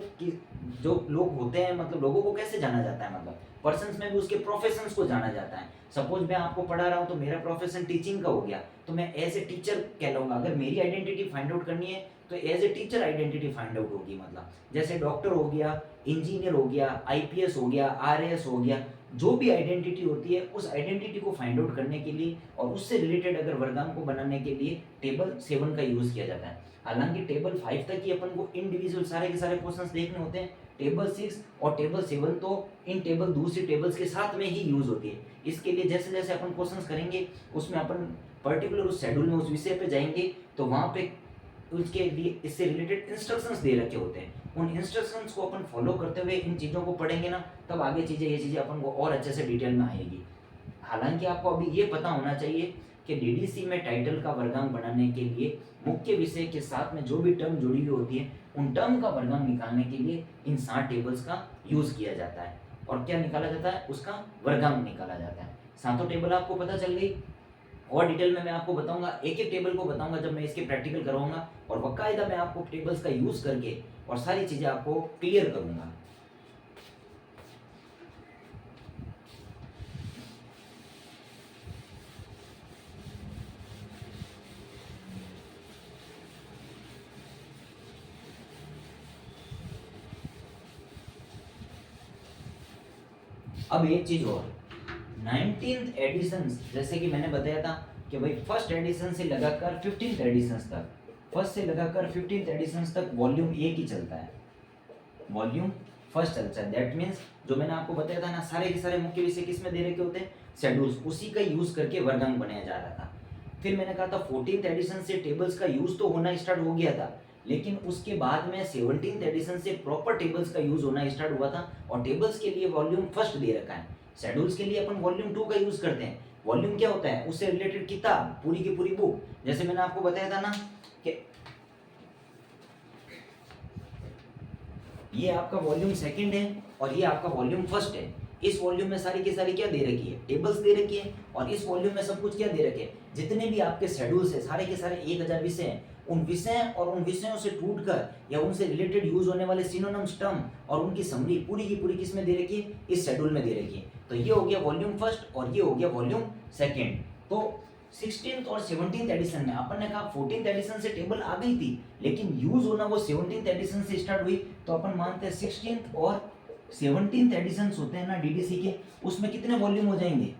जो लोग होते हैं मतलब लोगों को कैसे जाना जाता है, मतलब पर्सन्स में भी उसके प्रोफेशंस को जाना जाता है। सपोज मैं आपको पढ़ा रहा हूँ तो मेरा प्रोफेशन टीचिंग का हो गया तो मैं एज ए टीचर कहलाऊंगा। अगर मेरी आइडेंटिटी फाइंड आउट करनी है तो as a teacher identity find out होगी। मतलब जैसे डॉक्टर हो गया, इंजीनियर हो गया, आईपीएस हो गया, आरएएस हो गया, जो भी आइडेंटिटी होती है उस आइडेंटिटी को फाइंड आउट करने के लिए और उससे रिलेटेड अगर वर्गांक को बनाने के लिए टेबल 7 का यूज किया जाता है। हालांकि टेबल 5 तक ही अपन को इंडिविजुअल सारे के सारे क्वेश्चंस देखने होते हैं। टेबल 6 और टेबल 7 तो इन टेबल दूसरी टेबल्स के साथ में ही यूज होती है। इसके लिए जैसे जैसे अपन क्वेश्चंस करेंगे उसमें अपन पर्टिकुलर उस शेड्यूल में उस विषय पे जाएंगे तो वहां पे उसके लिए इससे रिलेटेड इंस्ट्रक्शंस दे रखे होते हैं। उन इंस्ट्रक्शंस को अपन फॉलो करते हुए इन चीज़ों को पढ़ेंगे ना तब आगे ये चीज़ें अपन को और अच्छे से डिटेल में आएगी। हालांकि आपको अभी ये पता होना चाहिए कि डीडीसी में टाइटल का वर्गांक बनाने के लिए मुख्य विषय के साथ में जो भी टर्म जुड़ी हुई होती है उन टर्म का वर्गांक निकालने के लिए इन 7 टेबल्स का यूज किया जाता है। और क्या निकाला जाता है, उसका वर्गांक निकाला जाता है। सातों टेबल आपको पता चल गई। और डिटेल में मैं आपको बताऊंगा, एक एक टेबल को बताऊंगा जब मैं इसके प्रैक्टिकल करवाऊंगा और बाकायदा मैं आपको टेबल्स का यूज करके और सारी चीजें आपको क्लियर करूंगा। अब एक चीज और, 19th एडिशन, जैसे कि मैंने बताया था कि भाई फर्स्ट एडिशन से लगाकर 15th एडिशन तक, फर्स्ट से लगाकर 15th एडिशन तक वॉल्यूम एक ही चलता है। वॉल्यूम फर्स्ट चलता है। दैट मीन्स जो मैंने आपको बताया था ना, सारे के सारे मुख्य विषय किस में दे रखे होते हैं, शेड्यूल्स, उसी का यूज करके वर्गांक बनाया जा रहा था। फिर मैंने कहा था 14th एडिशन से टेबल्स का यूज तो होना स्टार्ट हो गया था, लेकिन उसके बाद में 17th एडिशन से प्रॉपर टेबल्स का यूज होना स्टार्ट हुआ था, और टेबल्स के लिए वॉल्यूम फर्स्ट दे रखा है। शेड्यूल्स के लिए अपन वॉल्यूम 2 का यूज करते हैं। वॉल्यूम क्या होता है, उससे रिलेटेड किताब, पूरी की पूरी बुक, जैसे मैंने आपको बताया था ना कि ये आपका वॉल्यूम सेकंड है और ये आपका वॉल्यूम फर्स्ट है। इस वॉल्यूम में सारी की सारी क्या दे रखी है, टेबल्स दे रखी है, और इस वॉल्यूम में सब कुछ क्या दे रखे हैं, जितने भी आपके शेड्यूल्स है सारे के सारे 1000 विषय हैं, उन विषय और उन विषयों से टूटकर या उनसे रिलेटेड यूज होने वाले सिनोनिम्स, टर्म और उनकी समरी पूरी की पूरी किस में दे रखी है, इस शेड्यूल में दे रखी है। तो ये हो गया वॉल्यूम फर्स्ट और ये हो गया वॉल्यूम सेकेंड। तो 16th और 17th एडिशन में अपन ने कहा 14th एडिशन से टेबल आ गई थी, लेकिन यूज होना वो 17th एडिशन से स्टार्ट हुई। तो अपन मानते हैं 16th और 17th एडिशंस होते हैं ना डीडीसी के, उसमें कितने वॉल्यूम हो जाएंगे,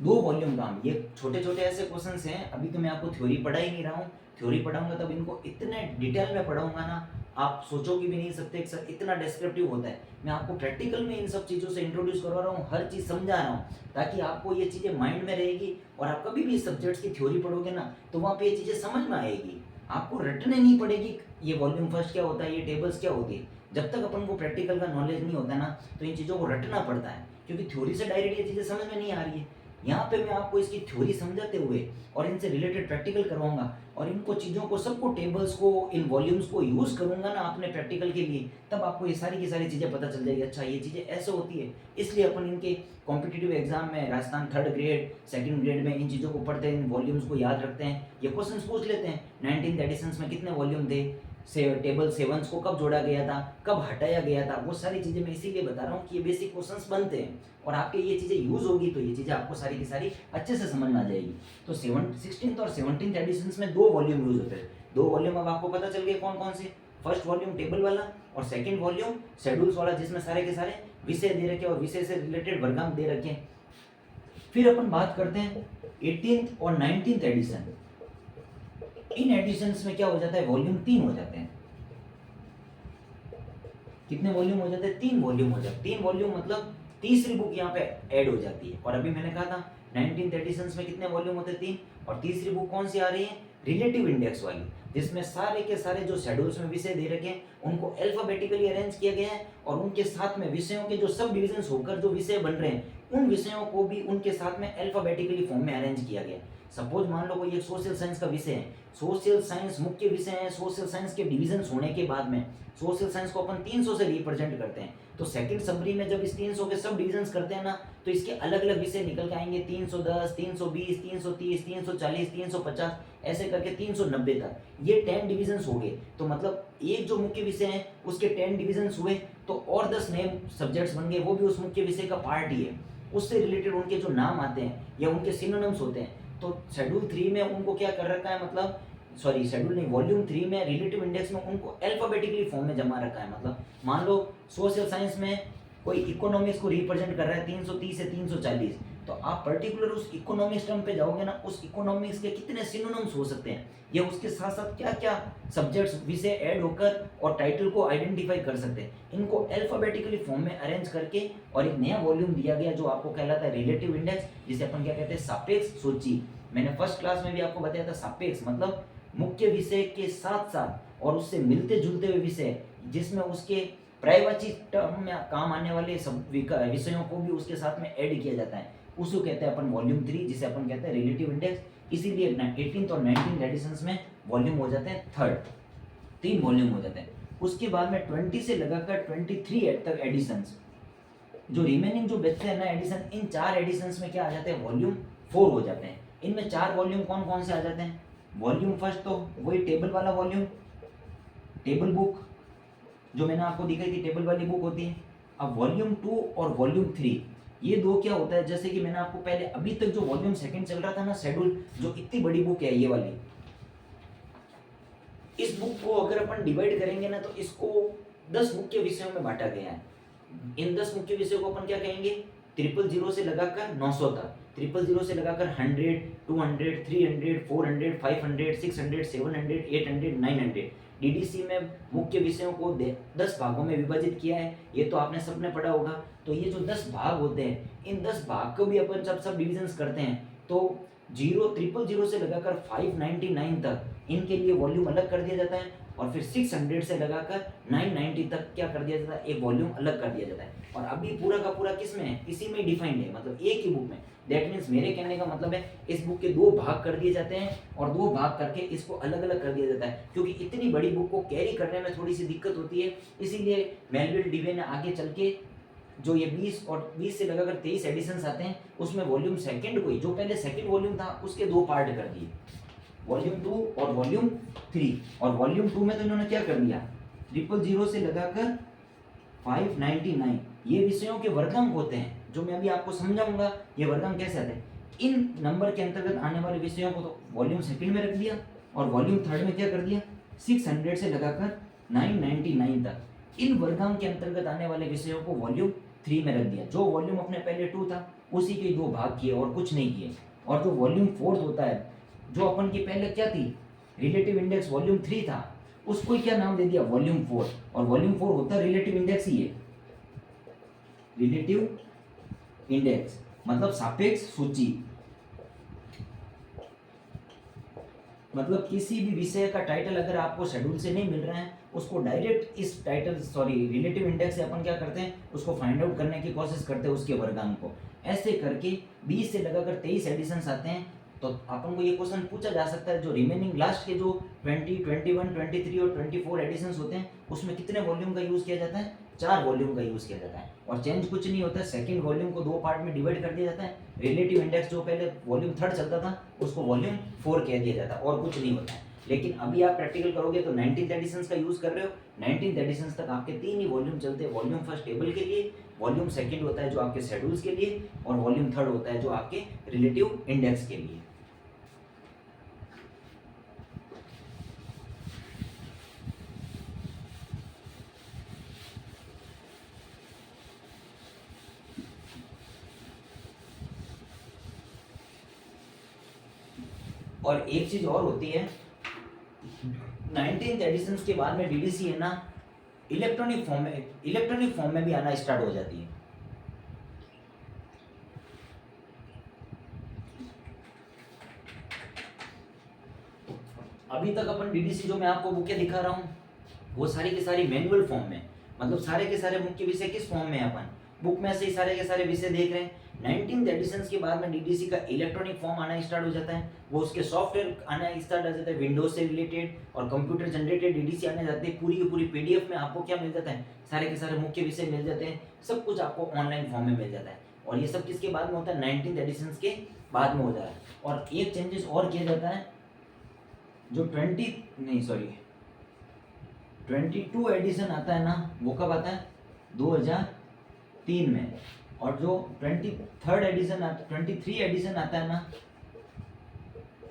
2 वॉल्यूम का। ये छोटे छोटे ऐसे क्वेश्चंस हैं, अभी तो मैं आपको थ्योरी पढ़ा ही नहीं रहा हूँ, थ्योरी पढ़ाऊंगा तब इनको इतने डिटेल में पढ़ाऊंगा ना, आप सोचोगे भी नहीं सकते सर इतना डिस्क्रिप्टिव होता है। मैं आपको प्रैक्टिकल में इन सब चीज़ों से इंट्रोड्यूस करवा रहा हूँ, हर चीज़ समझा रहा हूँ, ताकि आपको ये चीज़ें माइंड में रहेगी, और आप कभी भी इस सब्जेक्ट्स की थ्योरी पढ़ोगे ना तो वहाँ पे ये चीज़ें समझ में आएगी, आपको रटने नहीं पड़ेगी ये वॉल्यूम फर्स्ट क्या होता है, ये टेबल्स क्या होती है। जब तक अपन को प्रैक्टिकल का नॉलेज नहीं होता ना तो इन चीज़ों को रटना पड़ता है, क्योंकि थ्योरी से डायरेक्ट ये चीज़ें समझ में नहीं आ रही है। यहाँ पे मैं आपको इसकी थ्योरी समझाते हुए और इनसे रिलेटेड प्रैक्टिकल करवाऊंगा, और इनको चीज़ों को, सबको, टेबल्स को, इन वॉल्यूम्स को यूज़ करूंगा ना अपने प्रैक्टिकल के लिए, तब आपको ये सारी की सारी चीज़ें पता चल जाएगी, अच्छा ये चीज़ें ऐसे होती है। इसलिए अपन इनके कॉम्पिटिटिव एग्जाम में Rajasthan 3rd grade 2nd grade में इन चीज़ों को पढ़ते हैं, इन वॉल्यूम्स को याद रखते हैं, ये क्वेश्चन पूछ लेते हैं 19th एडिशंस में कितने वॉल्यूम थे, से टेबल 7 को कब जोड़ा गया था, कब हटाया गया था, वो सारी चीज़ें मैं इसीलिए बता रहा हूँ कि ये बेसिक क्वेश्चंस बनते हैं, और आपके ये चीज़ें यूज होगी तो ये चीज़ें आपको सारी की सारी अच्छे से समझ में आ जाएगी। तो 16th और 17th एडिशंस में 2 वॉल्यूम यूज होते हैं। 2 वॉल्यूम अब आपको पता चल गया कौन कौन से, फर्स्ट वॉल्यूम टेबल वाला और सेकंड वॉल्यूम शेड्यूल्स वाला, जिसमें सारे के सारे विषय दे रखे और विषय से रिलेटेड वर्गांक दे रखे। फिर अपन बात करते हैं 18th और 19th एडिशन। इन एडिशंस में क्या हो जाता है, वॉल्यूम 3 हो जाते हैं। कितने वॉल्यूम हो जाते हैं, 3 वॉल्यूम हो जाते हैं। 3 वॉल्यूम मतलब तीसरी बुक यहाँ पे ऐड हो जाती है। और अभी मैंने कहा था 19th एडिशंस में कितने वॉल्यूम होते हैं, 3, और तीसरी बुक कौन सी आ रही है, रिलेटिव इंडेक्स वाली, जिसमें सारे के सारे जो शेड्यूल्स में विषय दे रखे हैं उनको अल्फाबेटिकली अरेंज किया गया है, और उनके साथ में विषयों के जो सब डिविजन होकर जो विषय बन रहे हैं उन विषयों को भी उनके साथ में अल्फाबेटिकली फॉर्म में अरेंज किया गया। सपोज मान लो कोई एक सोशल साइंस का विषय है, सोशल साइंस मुख्य विषय है, सोशल साइंस के डिविजन होने के बाद में सोशल साइंस को अपन 300 से रिप्रेजेंट करते हैं, तो सेकंड समरी में जब इस 300 के सब डिविजन्स करते हैं ना तो इसके अलग अलग विषय निकल के आएंगे, 310, 320, 330, 340, 350, ऐसे करके 390 तक, ये 10 डिविजन्स हो गए। तो मतलब एक जो मुख्य विषय है उसके 10 डिविजन्स हुए, तो और 10 नए सब्जेक्ट्स बन गए, वो भी उस मुख्य विषय का पार्ट ही है, उससे रिलेटेड उनके जो नाम आते हैं या उनके सिनोनिम्स होते हैं। तो शेड्यूल 3 में उनको क्या कर रखा है, मतलब सॉरी शेड्यूल नहीं, वॉल्यूम 3 में रिलेटिव इंडेक्स में उनको अल्फाबेटिकली फॉर्म में जमा रखा है। मतलब मान लो सोशल साइंस में कोई इकोनॉमिक्स को रिप्रेजेंट कर रहा है 330 से 340, तो आप पर्टिकुलर उस इकोनॉमिक्स टर्म पे जाओगे ना, उस इकोनॉमिक्स के कितने सिनोनिम्स हो सकते हैं, या उसके साथ साथ क्या क्या सब्जेक्ट्स विषय ऐड होकर और टाइटल को आइडेंटिफाई कर सकते हैं, इनको अल्फाबेटिकली फॉर्म में अरेंज करके और एक नया वॉल्यूम दिया गया जो आपको कहलाता है रिलेटिव इंडेक्स, जिसे अपन क्या कहते हैं, सापेक्ष सूची। मैंने फर्स्ट क्लास में भी आपको बताया था, सापेक्ष मतलब मुख्य विषय के साथ साथ और उससे मिलते जुलते हुए विषय, जिसमें उसके पर्यायवाची टर्म में काम आने वाले सब विषयों को भी उसके साथ में ऐड किया जाता है, उसको कहते हैं अपन वॉल्यूम 3, जिसे अपन कहते हैं रिलेटिव इंडेक्स। इसीलिए 18th और 19th एडिशंस में वॉल्यूम हो जाते हैं 3rd, 3 वॉल्यूम हो जाते हैं। उसके बाद में 20 से लगाकर 23 तक एडिशंस, जो रिमेनिंग जो बचते हैं ना एडिशन, इन 4 एडिशंस में क्या आ जाते हैं, वॉल्यूम 4 हो जाते हैं। इनमें 4 वॉल्यूम कौन कौन से आ जाते हैं, वॉल्यूम फर्स्ट तो वही टेबल वाला वॉल्यूम, टेबल बुक जो मैंने आपको दिखाई थी, टेबल वाली बुक होती है। अब वॉल्यूम 2 और वॉल्यूम 3, ये दो क्या होता है, जैसे कि मैंने आपको पहले अभी तक जो वॉल्यूम सेकंड चल रहा था ना शेड्यूल, जो इतनी बड़ी बुक है ये वाली, इस बुक को अगर अपन डिवाइड करेंगे ना तो इसको 10 मुख्य विषयों में बांटा गया है। इन 10 मुख्य विषयों को अपन क्या कहेंगे, 000 से लगाकर 900 तक, 000 से लगाकर 100, 200, 300, 400, 500, 600, 700, 800, 900, डीडीसी में मुख्य विषयों को 10 भागों में विभाजित किया है, ये तो आपने सबने पढ़ा होगा। तो ये जो 10 भाग होते हैं, इन 10 भाग को भी अपन जब सब डिविजन्स करते हैं तो 000 से लगाकर 599 तक इनके लिए वॉल्यूम अलग कर दिया जाता है, और फिर 600 से लगाकर 990 तक क्या कर दिया जाता है, एक वॉल्यूम अलग कर दिया जाता है। और अभी पूरा का पूरा किस में है, इसी में डिफाइंड है, मतलब एक ही बुक में। दैट मीन्स मेरे कहने का मतलब है इस बुक के 2 भाग कर दिए जाते हैं और 2 भाग करके इसको अलग अलग कर दिया जाता है, क्योंकि इतनी बड़ी बुक को कैरी करने में थोड़ी सी दिक्कत होती है। इसीलिए मेलविल डिवे ने आगे चल के जो ये 20 और 20 से लगाकर 23 एडिशंस आते हैं, उसमें वॉल्यूम सेकंड को ही, जो पहले सेकंड वॉल्यूम था उसके 2 पार्ट कर दिए, वॉल्यूम 2 और वॉल्यूम 3। और वॉल्यूम 2 में तो इन्होंने क्या कर दिया, 000 से लगाकर 599 ये विषयों के वर्गांक होते हैं, जो मैं अभी आपको समझाऊंगा ये वर्गांक कैसे आते हैं। इन नंबर के अंतर्गत आने वाले विषयों को तो वॉल्यूम सेकंड में रख दिया, और वॉल्यूम थर्ड में क्या कर दिया, 600 से लगाकर 999 तक इन वर्गांक के अंतर्गत आने वाले विषयों को वॉल्यूम 3 में रख दिया। जो वॉल्यूम अपने पहले 2 था उसी के 2 भाग किए और कुछ नहीं किए। और जो वॉल्यूम 4 होता है, जो अपन की पहले क्या थी, रिलेटिव इंडेक्स वॉल्यूम 3 था, उसको क्या नाम दे दिया, वॉल्यूम 4। और वॉल्यूम 4 होता है रिलेटिव इंडेक्स ही है, रिलेटिव इंडेक्स मतलब सापेक्ष सूची। मतलब किसी भी विषय का टाइटल अगर आपको शेड्यूल से नहीं मिल रहा है, उसको डायरेक्ट इस रिलेटिव इंडेक्स से अपन क्या करते हैं, उसको फाइंड आउट करने की कोशिश करते हैं उसके वर्गांक को। ऐसे करके 20 से लगाकर 23 एडिशंस आते हैं। तो अपन को ये क्वेश्चन पूछा जा सकता है, जो रिमेनिंग लास्ट के जो 20, 21, 23 और 24 एडिशंस होते हैं, उसमें कितने वॉल्यूम का यूज किया जाता है, 4 वॉल्यूम का यूज किया जाता है। और चेंज कुछ नहीं होता है, सेकंड वॉल्यूम को 2 पार्ट में डिवाइड कर दिया जाता है। रिलेटिव इंडेक्स जो पहले वॉल्यूम 3 चलता था उसको वॉल्यूम 4 कह दिया जाता है, और कुछ नहीं होता है। लेकिन अभी आप प्रैक्टिकल करोगे तो 19th एडिशंस का यूज कर रहे हो, 19th एडिशंस तक आपके 3 ही वॉल्यूम चलते हैं। वॉल्यूम फर्स्ट टेबल के लिए, वॉल्यूम सेकंड होता है जो आपके शेड्यूल्स के लिए, और वॉल्यूम थर्ड होता है जो आपके रिलेटिव इंडेक्स के लिए। और एक चीज और होती है, 19th एडिशंस के बाद में डीडीसी है ना, इलेक्ट्रॉनिक फॉर्म में भी आना स्टार्ट हो जाती है। अभी तक अपन डीडीसी जो मैं आपको बुकें दिखा रहा हूँ वो सारी की सारी मैनुअल फॉर्म में, मतलब सारे के सारे मुख्य विषय किस फॉर्म में है, अपन बुक में से ही सारे के सारे विषय देख रहे हैं। 19th एडिशंस के बाद में डीडीसी का इलेक्ट्रॉनिक फॉर्म आना स्टार्ट हो जाता है, वो उसके सॉफ्टवेयर आना स्टार्ट हो जाता है, विंडोज से रिलेटेड और कंप्यूटर जनरेटेड डीडीसी आने जाते हैं। पूरी की पूरी पीडीएफ में आपको क्या मिल जाता है, सारे के सारे मुख्य विषय मिल जाते हैं, सब कुछ आपको ऑनलाइन फॉर्म में मिल जाता है। और ये सब किसके बाद में होता है, 19th एडिशंस के बाद में हो जाता है। और एक चेंजेस और किया जाता है, जो 22 एडिशन आता है ना, वो कब आता है, 2003 में। और जो 23 एडिशन आता है ना,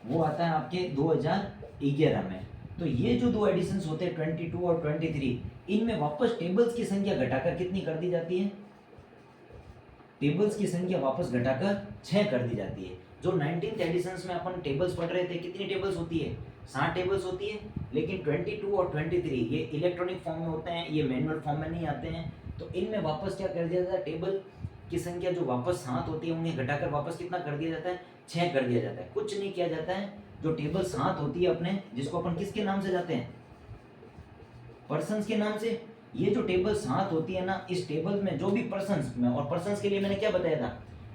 वो आता है आपके 2011 में। तो ये जो 2 एडिशंस होते हैं 22 और 23, इनमें वापस टेबल्स की संख्या घटाकर कितनी कर दी जाती है, टेबल्स की संख्या वापस घटाकर 6 कर दी जाती है। जो 19th एडिशंस में अपन टेबल्स पढ़ रहे थे, कितनी टेबल्स होती है, 60 टेबल्स होती है। लेकिन 22 और 23 ये इलेक्ट्रॉनिक फॉर्म में होते हैं, ये मैनुअल फॉर्म में नहीं आते हैं। तो इनमें वापस क्या कर दिया जाता है, टेबल की संख्या जो वापस 7 होती है उन्हें घटाकर वापस कितना कर दिया जाता है, 6 कर दिया जाता है। कुछ नहीं किया जाता है, जो टेबल 7 होती है अपने, जिसको अपन किसके नाम से जाते हैं, पर्सन्स के नाम से। ये जो टेबल 7 होती है ना, इस टेबल में जो भी पर्सन्स में, और पर्सन्स के लिए मैंने क्या बताया था,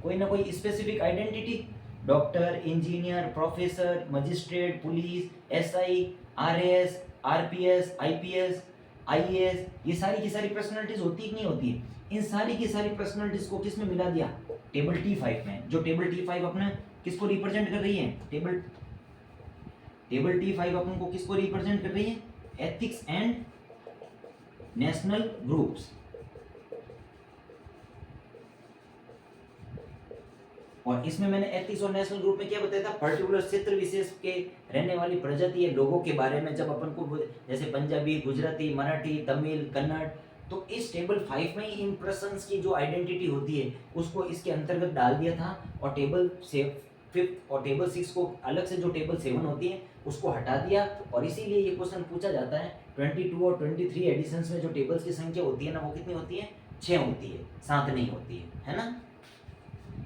कोई ना कोई specific identity, doctor, engineer, professor, magistrate, police, SI, RAS, RPS, IPS, IAS, ये सारी की सारी पर्सनालिटीज होती कि नहीं होती है। इन सारी की सारी पर्सनालिटीज को किस में मिला दिया, टेबल T5 में। जो टेबल T5 अपने किसको रिप्रेजेंट कर रही है, टेबल T5 अपन को किसको रिप्रेजेंट कर रही है, एथिक्स एंड नेशनल ग्रुप्स। और इसमें मैंने एथिक्स और नेशनल ग्रुप में क्या बताया था, पर्टिकुलर क्षेत्र विशेष के रहने वाली प्रजातीय लोगों के बारे में। जब अपन को जैसे पंजाबी, गुजराती, मराठी, तमिल, कन्नड़, तो इस टेबल 5 में ही इन पर्सन्स की जो आइडेंटिटी होती है उसको इसके अंतर्गत डाल दिया था। और टेबल 5 और टेबल 6 को अलग से, जो टेबल 7 होती है उसको हटा दिया। और इसीलिए ये क्वेश्चन पूछा जाता है 22 और 23 एडिशंस में जो टेबल्स की संख्या होती है ना, वो कितनी होती है? 6 होती है, 7 नहीं होती है ना।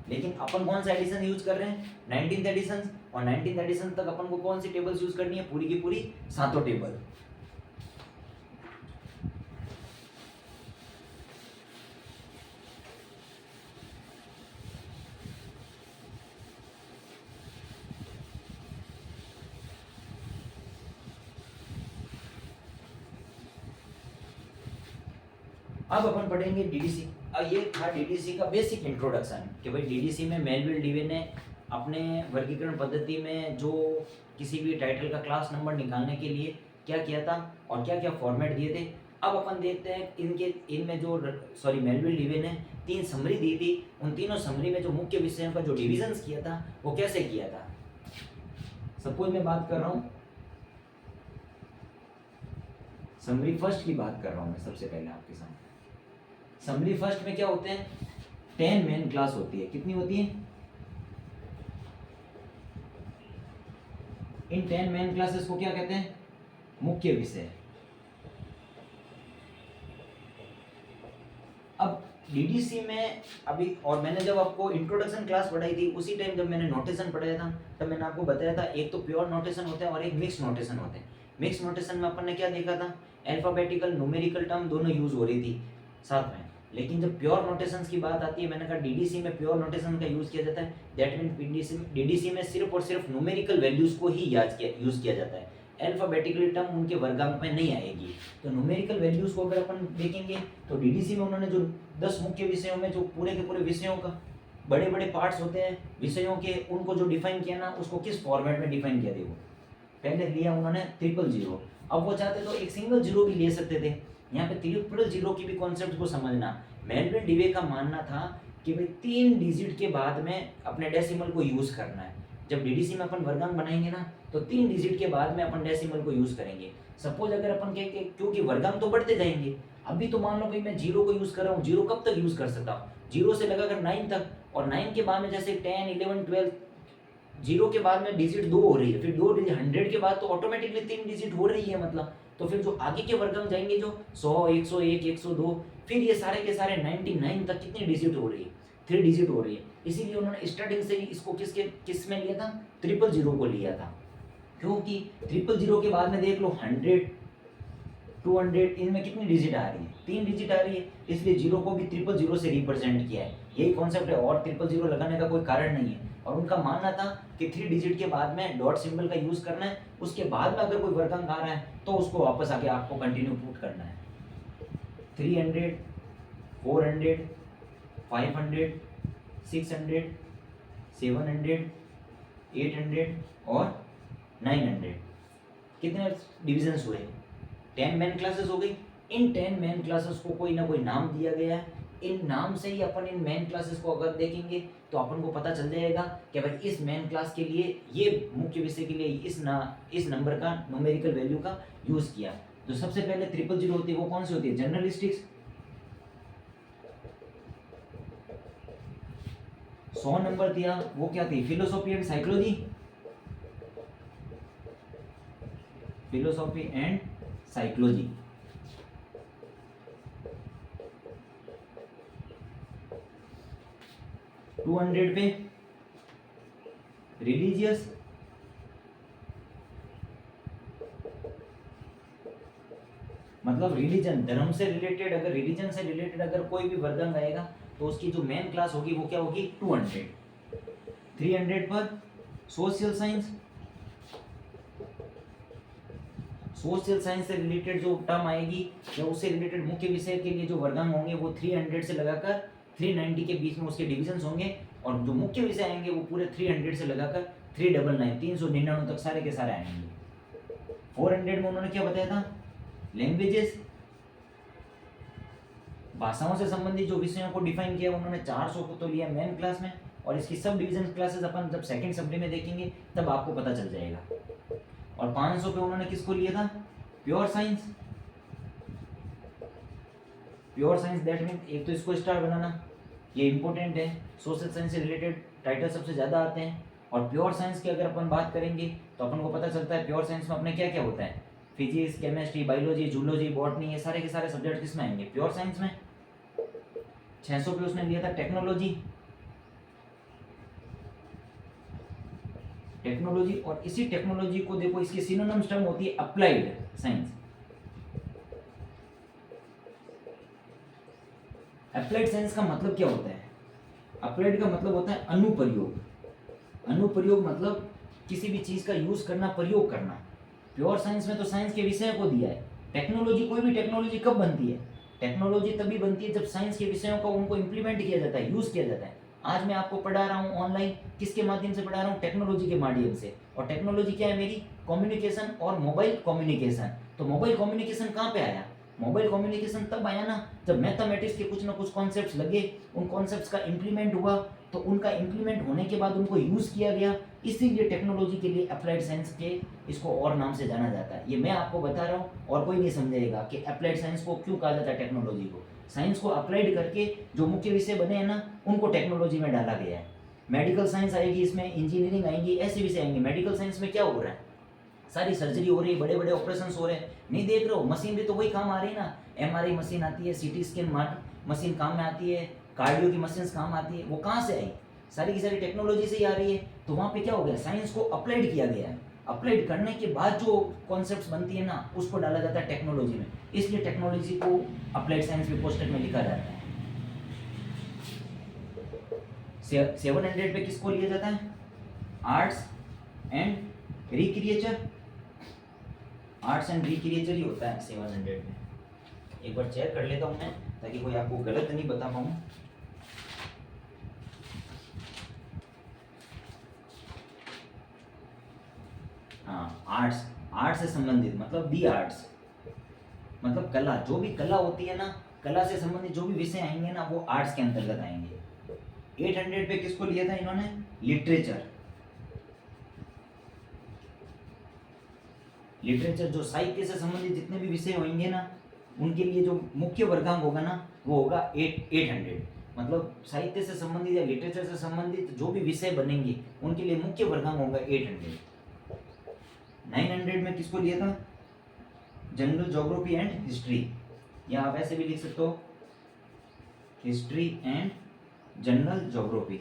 लेकिन अपन कौन सा एडिशन यूज कर रहे हैं? 19th एडिशन, और 19th एडिशन तक अपन को कौन सी टेबल्स यूज करनी है? पूरी की पूरी सातों टेबल। अब अपन पढ़ेंगे डीडीसी। अब ये था डीडीसी का बेसिक इंट्रोडक्शन कि भाई डीडीसी में मेलविल डीवे ने अपने वर्गीकरण पद्धति में जो किसी भी टाइटल का क्लास नंबर निकालने के लिए क्या किया था और क्या क्या फॉर्मेट दिए थे। अब अपन देखते हैं इनमें जो मेलविल डीवे ने 3 समरी दी थी, उन तीनों समरी में जो मुख्य विषयों का जो डिविजन्स किया था वो कैसे किया था। सपोज मैं बात कर रहा हूँ समरी फर्स्ट की बात कर रहा हूँ मैं सबसे पहले आपके सामने। समरी फर्स्ट में क्या होते हैं? 10 मेन क्लास होती है। कितनी होती है? इन 10 मेन क्लासेस को क्या कहते हैं? मुख्य विषय। अब डीडीसी में अभी, और मैंने जब आपको इंट्रोडक्शन क्लास पढ़ाई थी उसी टाइम जब मैंने नोटेशन पढ़ाया था तब मैंने आपको बताया था एक तो प्योर नोटेशन होता है और एक मिक्स नोटेशन होते हैं। मिक्स नोटेशन में अपन ने क्या देखा था? अल्फाबेटिकल न्यूमेरिकल टर्म दोनों यूज हो रही थी साथ में। लेकिन जब प्योर नोटेशंस की बात आती है, मैंने कहा डीडीसी में प्योर नोटेशन का यूज किया जाता है। दैट मीन डीडीसी में सिर्फ और सिर्फ न्यूमेरिकल वैल्यूज को ही यूज किया जाता है। अल्फाबेटिकल टर्म उनके वर्गांक में नहीं आएगी। तो न्यूमेरिकल वैल्यूज को अगर अपन देखेंगे तो डीडीसी में उन्होंने जो 10 मुख्य विषयों में जो पूरे के पूरे विषयों का बड़े बड़े पार्ट्स होते हैं विषयों के, उनको जो डिफाइन किया ना, उसको किस फॉर्मेट में डिफाइन किया? देखो पहले लिया उन्होंने 000। अब वो चाहते तो एक सिंगल जीरो भी ले सकते थे। यहाँ पे 000 की भी कॉन्सेप्ट को समझना। मेलविल डीवे का मानना था कि भाई 3 डिजिट के बाद में अपने डेसिमल को यूज करना है। जब डीडीसी में अपन वर्गांक बनाएंगे ना तो 3 डिजिट के बाद में अपन डेसिमल को यूज करेंगे। सपोज अगर अपन कहें कि क्योंकि वर्गांक तो बढ़ते जाएंगे, अभी तो मान लो भाई मैं 0 को यूज कर रहा हूँ, 0 कब तक यूज कर सकता हूँ? 0 से लगाकर 9 तक, और 9 के बाद में जैसे 10, 11, 12, 0 के बाद में डिजिट 2 हो रही है, फिर 2 डिजिट 100 के बाद तो ऑटोमेटिकली 3 डिजिट हो रही है मतलब। तो फिर जो आगे के वर्गांक जाएंगे जो 100, 101, 102, फिर ये सारे के सारे 99 तक कितनी डिजिट हो रही है? 3 डिजिट हो रही है। इसीलिए उन्होंने स्टार्टिंग से ही इसको किस में लिया था? 000 को लिया था। क्योंकि 000 के बाद में देख लो 100, 200, इनमें कितनी डिजिट आ रही है? 3 डिजिट आ रही है। इसलिए 0 को भी 000 से रिप्रेजेंट किया है। यही कॉन्सेप्ट है, और 000 लगाने का कोई कारण नहीं है। और उनका मानना था कि 3 डिजिट के बाद में डॉट सिंबल का यूज करना है, उसके बाद में अगर कोई वर्गांक आ रहा है तो उसको वापस आके आपको कंटिन्यू पुट करना है। 300, 400, 500, 600, 700, 800 और 900। कितने डिविजन्स हुए? 10 मेन क्लासेस हो गई। इन 10 मेन क्लासेस को कोई ना कोई नाम दिया गया है। इन नाम से ही अपन इन मेन क्लासेस को अगर देखेंगे तो अपन को पता चल जाएगा कि भाई इस मेन क्लास के लिए, ये मुख्य विषय के लिए इस नंबर का न्यूमेरिकल वैल्यू का यूज किया। तो सबसे पहले 000 होती है, वो कौन सी होती है? जर्नलिस्टिक्स। 100 नंबर दिया, वो क्या थी? Philosophy and psychology. Philosophy and psychology. 200 पे रिलीजियस। मतलब रिलीजन, धर्म से रिलेटेड, अगर रिलीजन से रिलेटेड अगर कोई भी वर्गांक आएगा तो उसकी जो मेन क्लास होगी वो क्या होगी? 200। 300 पर सोशल साइंस। सोशल साइंस से रिलेटेड जो टर्म आएगी या उससे रिलेटेड मुख्य विषय के लिए जो वर्गांक होंगे वो 300 से लगाकर 390 के बीच में उसके डिविजन्स होंगे। और जो मुख्य विषय आएंगे वो पूरे 300 से लगाकर 399 399 तक सारे के सारे आएंगे। 400 में उन्होंने क्या बताया था? लैंग्वेजेस, भाषाओं से संबंधित जो विषयों को डिफाइन किया उन्होंने 400 को तो लिया मेन क्लास में, और इसकी सब डिवीजन क्लासेस अपन जब सेकंड समरी में देखेंगे तब आपको पता चल जाएगा। और 500 पे उन्होंने किसको लिया था? Pure science. Pure science that mean, एक तो इसको स्टार बनाना, ये इंपॉर्टेंट है। सोशल साइंस से रिलेटेड टाइटल सबसे ज़्यादा आते हैं। और प्योर साइंस की अगर अपन बात करेंगे तो अपन को पता चलता है प्योर साइंस में अपने क्या क्या होता है? Physics, chemistry, biology, zoology, botany, ये सारे के सारे सब्जेक्ट किस में आएंगे? प्योर साइंस में। 600 पे उसने लिया था टेक्नोलॉजी, टेक्नोलॉजी, और इसी टेक्नोलॉजी को देखो इसकी सिनोनिम्स टर्म होती है अप्लाइड साइंस। अप्लाइड साइंस का मतलब क्या होता है? अप्लाइड का मतलब होता है अनुप्रयोग। अनुप्रयोग मतलब किसी भी चीज का यूज करना, प्रयोग करना। प्योर साइंस में तो साइंस के विषय को दिया है। टेक्नोलॉजी, कोई भी टेक्नोलॉजी कब बनती है? टेक्नोलॉजी तभी बनती है जब साइंस के विषयों का उनको इम्प्लीमेंट किया जाता है, यूज किया जाता है। आज मैं आपको पढ़ा रहा हूँ ऑनलाइन, किसके माध्यम से पढ़ा रहा हूँ? टेक्नोलॉजी के माध्यम से। और टेक्नोलॉजी क्या है मेरी? कम्युनिकेशन और मोबाइल कम्युनिकेशन। तो मोबाइल कम्युनिकेशन कहाँ पे आया? मोबाइल कम्युनिकेशन तब आया ना जब मैथमेटिक्स के कुछ ना कुछ कॉन्सेप्ट्स लगे, उन कॉन्सेप्ट्स का इम्प्लीमेंट हुआ, तो उनका इम्प्लीमेंट होने के बाद उनको यूज किया गया। इसीलिए टेक्नोलॉजी के लिए अप्लाइड साइंस के इसको और नाम से जाना जाता है। ये मैं आपको बता रहा हूँ और कोई नहीं समझेगा कि अप्लाइड साइंस को क्यों कहा जाता है टेक्नोलॉजी को। साइंस को अप्लाइड करके जो मुख्य विषय बने हैं ना, उनको टेक्नोलॉजी में डाला गया है। मेडिकल साइंस आएगी इसमें, इंजीनियरिंग आएंगी, ऐसे विषय आएंगे। मेडिकल साइंस में क्या हो रहा है? सारी सर्जरी हो रही है, बड़े बड़े ऑपरेशन हो रहे हैं, नहीं देख रहे हो? मशीन भी तो वही काम आ रही है ना। एमआरआई मशीन आती है, सीटी स्कैन मशीन काम में आती है, कार्डियो की मशीन काम आती है। वो कहाँ से आई? सारी की सारी टेक्नोलॉजी से ही आ रही है। तो वहाँ पे क्या हो गया? साइंस को अप्लाइड किया गया है। अप्लाइड करने के बाद जो कॉन्सेप्ट्स बनती है ना, उसको डाला जाता है टेक्नोलॉजी में। इसलिए टेक्नोलॉजी को अप्लाइड साइंस में पोस्टर में लिखा जाता है। 700 पे किसको लिया जाता है? Arts and recreation. Arts and recreation ही होता है 700 में। एक बार चेक कर लेता हूँ मैं, ताकि कोई आपको गलत नहीं बता पाऊँ। हाँ, आर्ट्स, आर्ट्स से संबंधित मतलब दी आर्ट्स, मतलब कला। जो भी कला होती है ना, कला से संबंधित जो भी विषय आएंगे ना, वो आर्ट्स के अंतर्गत आएंगे। 800 पे किसको लिया था इन्होंने? लिटरेचर। लिटरेचर जो साहित्य से संबंधित जितने भी विषय होंगे ना, उनके लिए जो मुख्य वर्गांक होगा ना, वो होगा 800। मतलब साहित्य से संबंधित या लिटरेचर से संबंधित जो भी विषय बनेंगे, उनके लिए मुख्य वर्गांक होगा 800। 900 में किसको लिया था? जनरल ज्योग्राफी एंड हिस्ट्री, या आप ऐसे भी लिख सकते हो, history and general geography,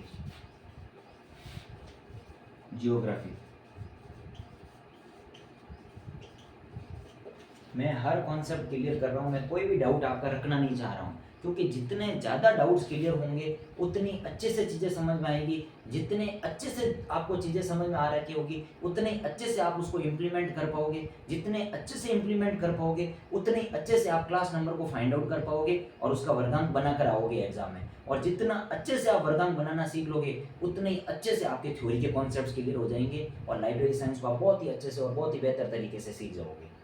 geography. मैं हर कॉन्सेप्ट क्लियर कर रहा हूँ, मैं कोई भी डाउट आपका रखना नहीं चाह रहा हूँ, क्योंकि जितने ज़्यादा डाउट्स क्लियर होंगे उतनी अच्छे से चीज़ें समझ में आएगी। जितने अच्छे से आपको चीज़ें समझ में आ रखी होगी, उतने अच्छे से आप उसको इम्प्लीमेंट कर पाओगे। जितने अच्छे से इम्प्लीमेंट कर पाओगे, उतने अच्छे से आप क्लास नंबर को फाइंड आउट कर पाओगे और उसका वर्गांक बना कर आओगे एग्जाम में। और जितना अच्छे से आप वर्गांक बनाना सीख लोगे, उतने ही अच्छे से आपके थ्योरी के कॉन्सेप्ट्स क्लियर हो जाएंगे और लाइब्रेरी साइंस को आप बहुत ही अच्छे से और बहुत ही बेहतर तरीके से सीख जाओगे।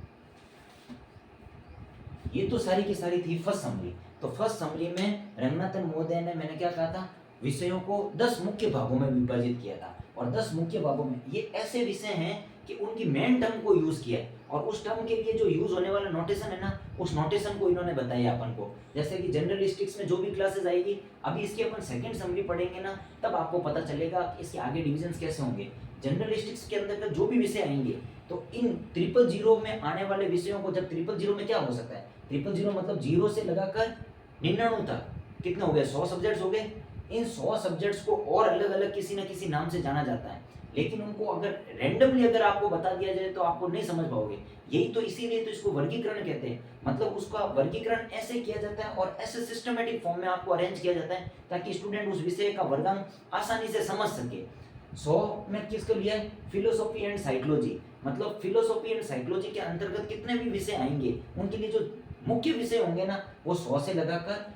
ये तो सारी की सारी थी फर्स्ट समरी। तो फर्स्ट समरी में रंगनाथन महोदय ने, मैंने क्या कहा था, विषयों को 10 मुख्य भागों में विभाजित किया था। और 10 मुख्य भागों में ये ऐसे विषय हैं कि उनकी मेन टर्म को यूज किया है, और उस टर्म के लिए जो यूज होने वाला नोटेशन है ना, उस नोटेशन को इन्होंने बताया अपन को। जैसे कि जनरलिस्टिक्स में जो भी क्लासेस आएगी, अभी इसकी अपन सेकंड समरी पढ़ेंगे ना, तब आपको पता चलेगा कि इसके आगे डिविजन्स कैसे होंगे। जनरलिस्टिक्स के अंदर जो भी विषय आएंगे, तो इन 000 में आने वाले विषयों को, जब 000 में क्या हो सकता है, 000 मतलब 0 से लगाकर 99 तक कितने हो गए? 100 सब्जेक्ट्स हो गए। इन 100 सब्जेक्ट्स को और अलग अलग किसी न किसी नाम से जाना जाता है, लेकिन उनको अगर रैंडमली अगर आपको बता दिया जाए तो आपको नहीं समझ पाओगे। यही तो, इसीलिए तो इसको वर्गीकरण कहते हैं। मतलब उसका वर्गीकरण ऐसे किया जाता है और ऐसे सिस्टमेटिक फॉर्म में आपको अरेंज किया जाता है, ताकि स्टूडेंट उस विषय का वर्गांक आसानी से समझ सके। 100 में किसको लिया है? Philosophy and psychology. मतलब फिलोसॉफी एंड साइकोलॉजी के अंतर्गत कितने भी विषय आएंगे, उनके लिए जो मुख्य विषय होंगे ना, वो 100 से लगाकर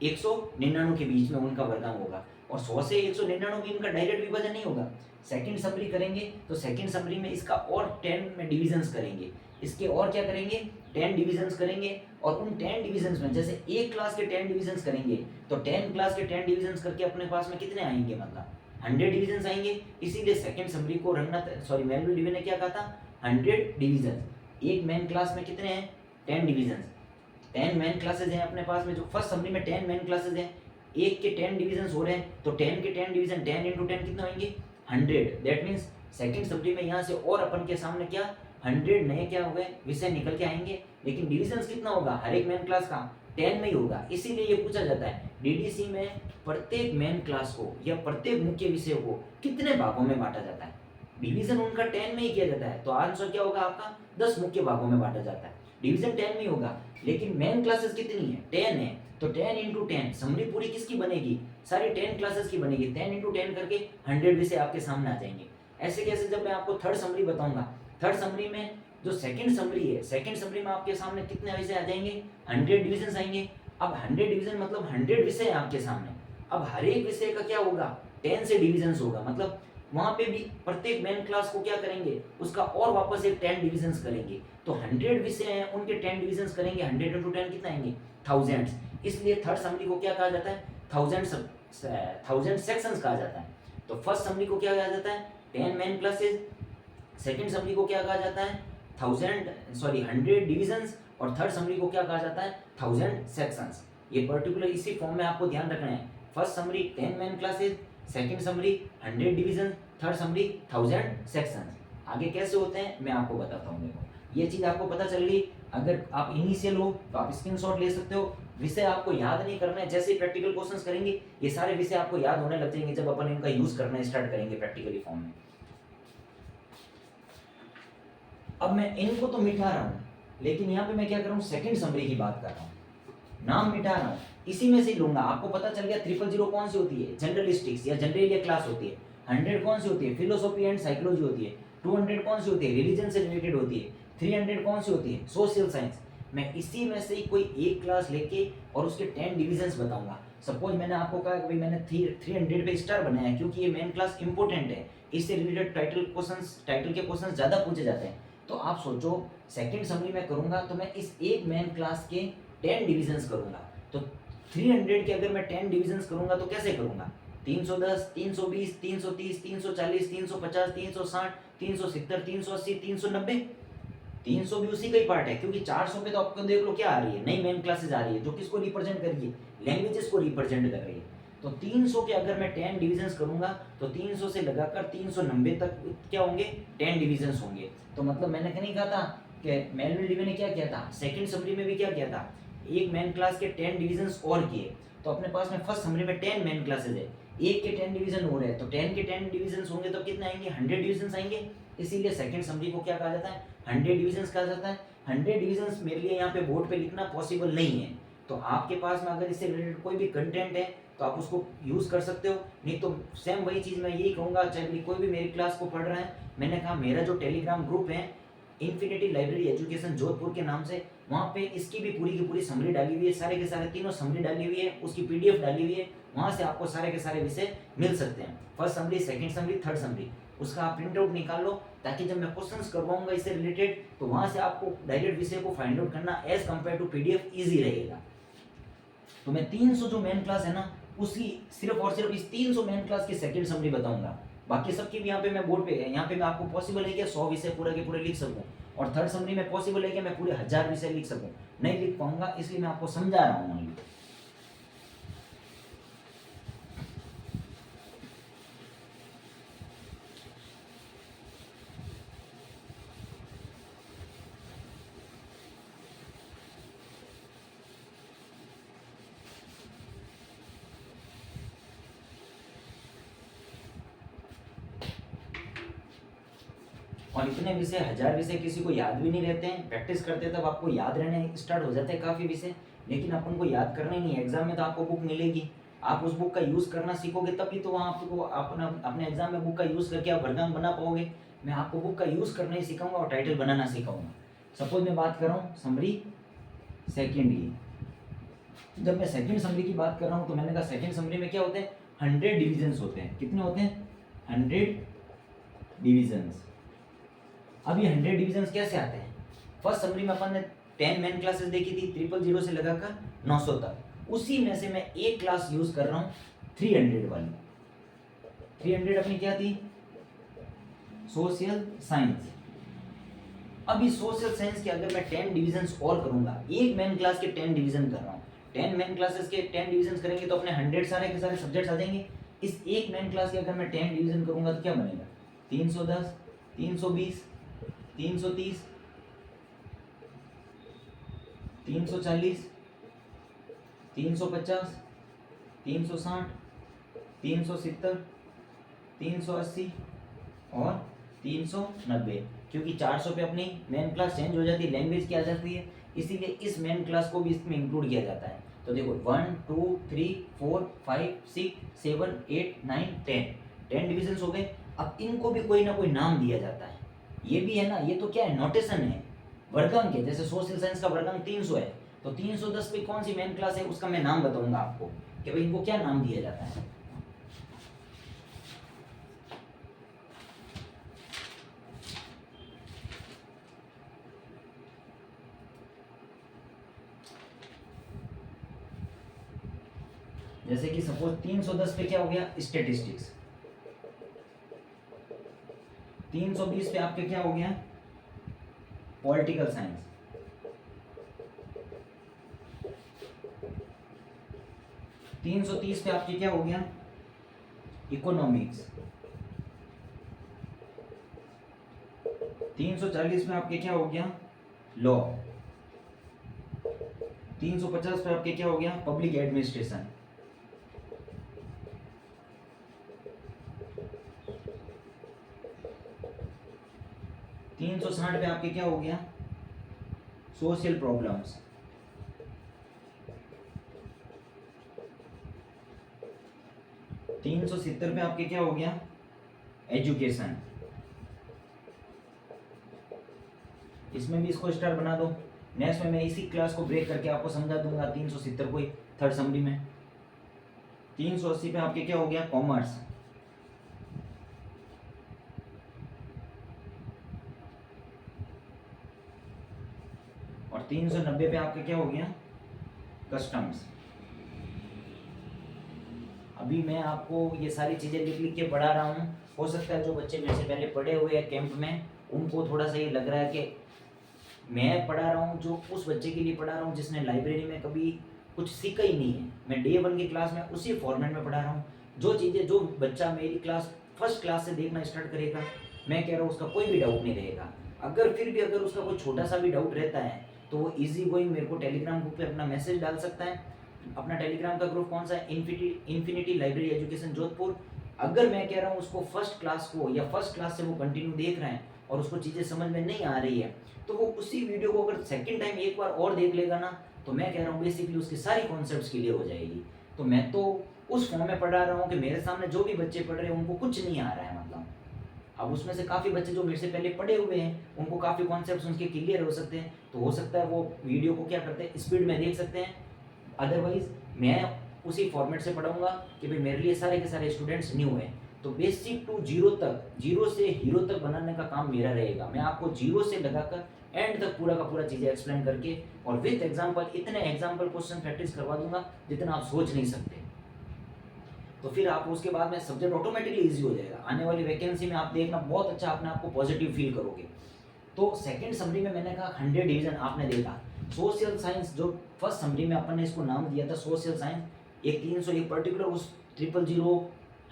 199 के बीच में उनका वर्गांक होगा। और 100 से 199 भी इनका डायरेक्ट विभाजन नहीं होगा। सेकंड समरी करेंगे तो सेकंड समरी में इसका और 10 में डिविजन्स करेंगे। इसके और क्या करेंगे? 10 डिविजन्स करेंगे। और उन 10 डिविजन्स में, जैसे एक क्लास के 10 डिविजन्स करेंगे, तो 10 क्लास के 10 डिविजन्स करके अपने पास में कितने आएंगे? मतलब 100 डिविजन्स आएंगे। इसीलिए सेकंड समरी को मेलविल डिवी ने क्या कहा था? 100 डिविजन्स। एक मेन क्लास में कितने हैं? 10 डिविजन्स। 10 मेन क्लासेज हैं अपने पास में। जो फर्स्ट समरी में 10 मेन क्लासेज हैं, एक के 10 डिविजन्स हो रहे हैं, तो 10 के 10 डिवीजन 10 × 10 कितने होंगे? 100। दैट मीन्स सेकंड समरी में यहाँ से और अपन के सामने क्या 100 नए क्या हो गए विषय निकल के आएंगे, लेकिन डिविजन कितना होगा हर एक मेन क्लास का 10 में ही होगा। इसीलिए ये पूछा जाता है डीडीसी में प्रत्येक मेन क्लास को या प्रत्येक मुख्य विषय को कितने भागों में बांटा जाता है। डिवीजन उनका 10 में ही किया जाता है, तो आंसर क्या होगा आपका 10 मुख्य भागों में बांटा जाता है। डिवीजन 10 में ही होगा, लेकिन मेन क्लासेस कितनी है 10 है, तो 10 इंटू 10 समरी पूरी किसकी बनेगी सारी 10 क्लासेस की बनेगी। 10 इंटू 10 करके 100 विषय आपके सामने आ जाएंगे। ऐसे कैसे, जब मैं आपको थर्ड समरी बताऊंगा, थर्ड समरी में जो सेकंड समरी है, सेकंड समरी में आपके सामने कितने विषय आ जाएंगे 100 डिवीजन आएंगे। अब 100 डिवीजन मतलब 100 विषय है आपके सामने। अब हर एक विषय का क्या होगा 10 से डिवीजन होगा, मतलब वहां पे भी प्रत्येक मेन क्लास को क्या करेंगे उसका और वापस एक 10 डिवीजन करेंगे। तो 100 विषय हैं उनके 10 डिवीजन करेंगे, 100 इंटू 10 कितना आएंगे थाउजेंड्स। इसलिए थर्ड समरी को क्या कहा जाता है थाउजेंड सेक्शंस कहा जाता है। तो फर्स्ट समरी को क्या कहा जाता है 10 मेन क्लासेस, सेकंड समरी को क्या कहा जाता है 100 डिवीजन्स, और थर्ड समरी को क्या कहा जाता है 1000 सेक्शंस। ये पर्टिकुलर इसी फॉर्म में आपको ध्यान रखना है। First summary 10 main classes, second summary 100 division, third summary 1000 sections. आगे कैसे होते हैं मैं आपको बताता हूँ। देखो ये चीज आपको पता चल गई। अगर आप इनिशियल हो तो आप स्क्रीनशॉट ले सकते हो। विषय आपको याद नहीं करना है, जैसे ही प्रैक्टिकल क्वेश्चंस करेंगे ये सारे विषय आपको याद होने लग जाएंगे जब अपन इनका यूज करना स्टार्ट करेंगे प्रैक्टिकली फॉर्म में। अब मैं इनको तो मिटा रहा हूँ, लेकिन यहाँ पे मैं क्या कर रहा हूँ सेकंड समरी की बात कर रहा हूँ, नाम मिटा रहा हूँ, इसी में से लूंगा। आपको पता चल गया 000 कौन सी होती है जनरलिस्टिक्स या जनरल क्लास होती है, 100 कौन सी होती है फिलोसॉफी एंड साइकोलॉजी होती है, 200 कौन सी होती है रिलीजन से रिलेटेड होती है, 300 कौन सी होती है सोशल साइंस। मैं इसी में से कोई एक क्लास लेके और उसके 10 डिविजन्स बताऊंगा। सपोज मैंने आपको कहा कि भाई मैंने 300 पे स्टार बनाया है क्योंकि ये मेन क्लास इंपॉर्टेंट है, इससे रिलेटेड टाइटल के क्वेश्चंस ज़्यादा पूछे जाते हैं। तो आप सोचो सेकंड समरी में करूंगा तो मैं इस एक मेन क्लास के 10 डिविजन्स करूंगा। तो 300 के अगर मैं 10 डिविजन्स करूंगा तो कैसे करूंगा 310, 320, 330, 340, 350, 360, 370, 380, 390, 300 भी उसी का ही पार्ट है, क्योंकि 400 पे तो आपको देख लो क्या आ रही है नई मेन क्लासेस आ रही है जो किसको रिप्रेजेंट कर रही है लैंग्वेजेस को रिप्रेजेंट कर रही है। तो 300 के अगर मैं 10 डिविजन्स करूंगा तो 300 से लगाकर 390 तक क्या होंगे 10 डिविजन्स होंगे। तो मतलब मैंने नहीं कहा था कि मेलविल डिवे ने क्या किया था सेकंड समरी में भी क्या किया था एक मेन क्लास के 10 डिविजन्स और किए। तो अपने पास में फर्स्ट समरी में 10 मेन क्लासेस है, एक के 10 डिवीजन हो रहे हैं, तो 10 के 10 डिवीजन होंगे तो कितने आएंगे 100 डिविजन आएंगे। इसीलिए सेकंड समरी को क्या कहा जाता है 100 डिविजन कहा जाता है। 100 डिविजन मेरे लिए यहाँ पे बोर्ड पे लिखना पॉसिबल नहीं है, तो आपके पास में अगर इससे रिलेटेड कोई भी कंटेंट है तो आप उसको यूज कर सकते हो। नहीं तो सेम वही चीज मैं यही कहूंगा, चाहे कोई भी मेरी क्लास को पढ़ रहा है, मैंने कहा मेरा जो टेलीग्राम ग्रुप है इन्फिनिटी लाइब्रेरी एजुकेशन जोधपुर के नाम से, वहाँ पे इसकी भी पूरी की पूरी समरी डाली हुई है, सारे के सारे तीनों समरी डाली हुई है, उसकी पीडीएफ डाली हुई है, वहाँ से आपको सारे के सारे विषय मिल सकते हैं। First summary, second summary, third summary, उसका आप प्रिंट आउट निकाल लो, ताकि जब मैं क्वेश्चंस करवाऊंगा इससे रिलेटेड तो वहाँ से आपको डायरेक्ट विषय को फाइंड आउट करना as compare to PDF easy रहेगा। तो मैं 300 जो मेन क्लास है ना उसकी सिर्फ और सिर्फ इस 300 मेन क्लास की सेकंड समरी बताऊंगा। बाकी सबकी भी यहाँ पे मैं बोर्ड पे है, यहाँ पे मैं आपको पॉसिबल है कि 100 विषय पूरे के पूरे लिख सकूँ, और थर्ड समरी में पॉसिबल है कि मैं पूरे 1000 विषय लिख सकूँ। नहीं लिख पाऊंगा, इसलिए मैं आपको समझा रहा हूँ। और इतने विषय 1000 विषय किसी को याद भी नहीं रहते हैं, प्रैक्टिस करते तब आपको याद रहने स्टार्ट हो जाते हैं काफ़ी विषय, लेकिन अपन को याद करना ही नहीं है। एग्जाम में तो आपको बुक मिलेगी, आप उस बुक का यूज़ करना सीखोगे तभी तो वहाँ आपको अपना अपने एग्जाम में बुक का यूज़ करके आप वर्गांक बना पाओगे। मैं आपको बुक का यूज़ करना ही सिखाऊंगा और टाइटल बनाना सिखाऊंगा। सपोज मैं बात कर रहा हूँ समरी सेकेंड की, जब मैं सेकेंड समरी की बात कर रहा हूँ तो मैंने कहा सेकेंड समरी में क्या होते हैं 100 डिविजन्स होते हैं। कितने होते हैं 100 डिविजन्स। अब ये 100 डिविजन्स कैसे आते हैं, फर्स्ट समरी में अपन ने 10 मेन क्लासेस देखी थी 000 से लगाकर 900 तक, उसी में से मैं एक क्लास यूज कर रहा हूँ 300 वाली। 300 अपनी क्या थी सोशल साइंस। अभी सोशल साइंस के अगर मैं 10 डिविजन्स और करूंगा, एक मेन क्लास के 10 डिवीजन कर रहा हूँ, 10 मेन क्लासेस के 10 डिविजन करेंगे तो अपने 100 सारे के सारे सब्जेक्ट्स आ जाएंगे। इस एक मेन क्लास के अगर मैं 10 डिवीजन करूंगा तो क्या बनेगा 310, 320, 330, 340, 350, 360, 370, 380 और 390। क्योंकि 400 पे अपनी मेन क्लास चेंज हो जाती है, लैंग्वेज की आ जाती है, इसीलिए इस मेन क्लास को भी इसमें इंक्लूड किया जाता है। तो देखो 1 2 3 4 5 6 7 8 9 10 डिविजन्स हो गए। अब इनको भी कोई ना कोई नाम दिया जाता है। ये भी है ना, ये तो क्या है, नोटेशन है वर्गांक है। जैसे सोशल साइंस का वर्गांक 300 है, तो 310 पे कौन सी मेन क्लास है उसका मैं नाम बताऊंगा आपको कि भाई इनको क्या नाम दिया जाता है। जैसे कि सपोज 310 पे क्या हो गया, स्टेटिस्टिक्स। 320 पे आपके क्या हो गया, पॉलिटिकल साइंस। 330 पे आपके क्या हो गया, इकोनॉमिक्स। 340 में आपके क्या हो गया, लॉ। 350 पे आपके क्या हो गया, पब्लिक एडमिनिस्ट्रेशन। 360 पे आपके क्या हो गया, सोशल प्रॉब्लम्स। 370 पे आपके क्या हो गया, एजुकेशन। इसमें भी इसको स्टार बना दो। नेक्स्ट में मैं इसी क्लास को ब्रेक करके आपको समझा दूंगा 370 को थर्ड समरी में। 380 पे आपके क्या हो गया, कॉमर्स। 390 पे आपका क्या हो गया, कस्टम्स। अभी मैं आपको ये सारी चीज़ें लिख लिख के पढ़ा रहा हूँ। हो सकता है जो बच्चे मेरे से पहले पढ़े हुए हैं कैंप में, उनको थोड़ा सा ये लग रहा है कि मैं पढ़ा रहा हूँ, जो उस बच्चे के लिए पढ़ा रहा हूँ जिसने लाइब्रेरी में कभी कुछ सीखा ही नहीं है। मैं डे 1 की क्लास में उसी फॉर्मेट में पढ़ा रहा हूँ। जो चीज़ें जो बच्चा मेरी क्लास फर्स्ट क्लास से देखना स्टार्ट करेगा, मैं कह रहा हूँ उसका कोई भी डाउट नहीं रहेगा। अगर फिर भी अगर उसका कोई छोटा सा भी डाउट रहता है तो वो इजी गोइंग मेरे को टेलीग्राम ग्रुप पे अपना मैसेज डाल सकता है। अपना टेलीग्राम का ग्रुप कौन सा है, इन्फिनिटी लाइब्रेरी एजुकेशन जोधपुर। अगर मैं कह रहा हूँ उसको फर्स्ट क्लास को या फर्स्ट क्लास से वो कंटिन्यू देख रहे हैं और उसको चीज़ें समझ में नहीं आ रही है, तो वो उसी वीडियो को अगर सेकंड टाइम एक बार और देख लेगा ना, तो मैं कह रहा हूँ बेसिकली उसकी सारी कॉन्सेप्ट्स क्लियर हो जाएगी। तो मैं तो उस फॉर्म में पढ़ा रहा हूँ कि मेरे सामने जो भी बच्चे पढ़ रहे हैं उनको कुछ नहीं आ रहा है। मतलब अब उसमें से काफ़ी बच्चे जो मेरे से पहले पढ़े हुए हैं उनको काफ़ी कॉन्सेप्ट्स उनके क्लियर हो सकते हैं, तो हो सकता है वो वीडियो को क्या करते हैं, स्पीड में देख सकते हैं। अदरवाइज मैं उसी फॉर्मेट से पढ़ाऊंगा कि भाई मेरे लिए सारे के सारे स्टूडेंट्स न्यू हैं, तो बेसिक टू जीरो तक, जीरो से हीरो तक बनाने का काम मेरा रहेगा। मैं आपको जीरो से लगाकर एंड तक पूरा का पूरा चीज़ें एक्सप्लेन करके और विथ एग्जाम्पल, इतने एग्जाम्पल क्वेश्चन प्रैक्टिस करवा दूंगा जितना आप सोच नहीं सकते। तो फिर आप उसके बाद में सब्जेक्ट ऑटोमेटिकली इजी हो जाएगा। आने वाली वैकेंसी में आप देखना बहुत अच्छा अपने आप को पॉजिटिव फील करोगे। तो सेकंड समरी में मैंने कहा 100 डिवीजन आपने देखा। सोशल साइंस जो फर्स्ट समरी में अपन ने इसको नाम दिया था सोशल साइंस, एक 300 एक पर्टिकुलर उस 000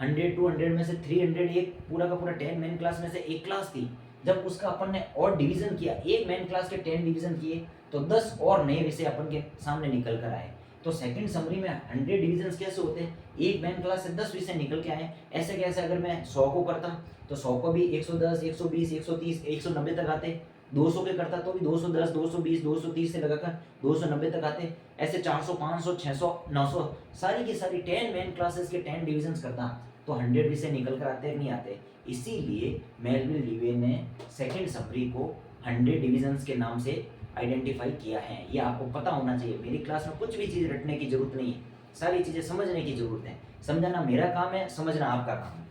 100 200 में से 300 एक पूरा का पूरा 10 मेन क्लास में से एक क्लास थी। जब उसका अपन ने और डिवीजन किया, एक मेन क्लास के 10 डिवीजन किए, तो 10 और नए विषय अपन के सामने निकल कर आए। तो सेकंड समरी में 100 डिवीजन कैसे होते हैं, एक मेन क्लास से 10 विषय निकल के आए। ऐसे कैसे, अगर मैं 100 को करता तो 100 को भी 110 120 130 190 तक आते। 200 के करता तो भी 210 220 230 से लगाकर 290 तक आते। ऐसे 400 500 600 900 सारी की सारी 10 मेन क्लासेस के 10 डिवीजन करता तो 100 विषय निकल कर आते नहीं आते। इसीलिए मेलविल लिवे ने सेकंड समरी को 100 डिविजन्स के नाम से आइडेंटिफाई किया है। ये आपको पता होना चाहिए। मेरी क्लास में कुछ भी चीज़ रटने की जरूरत नहीं है, सारी चीज़ें समझने की जरूरत है। समझना मेरा काम है, समझना आपका काम है।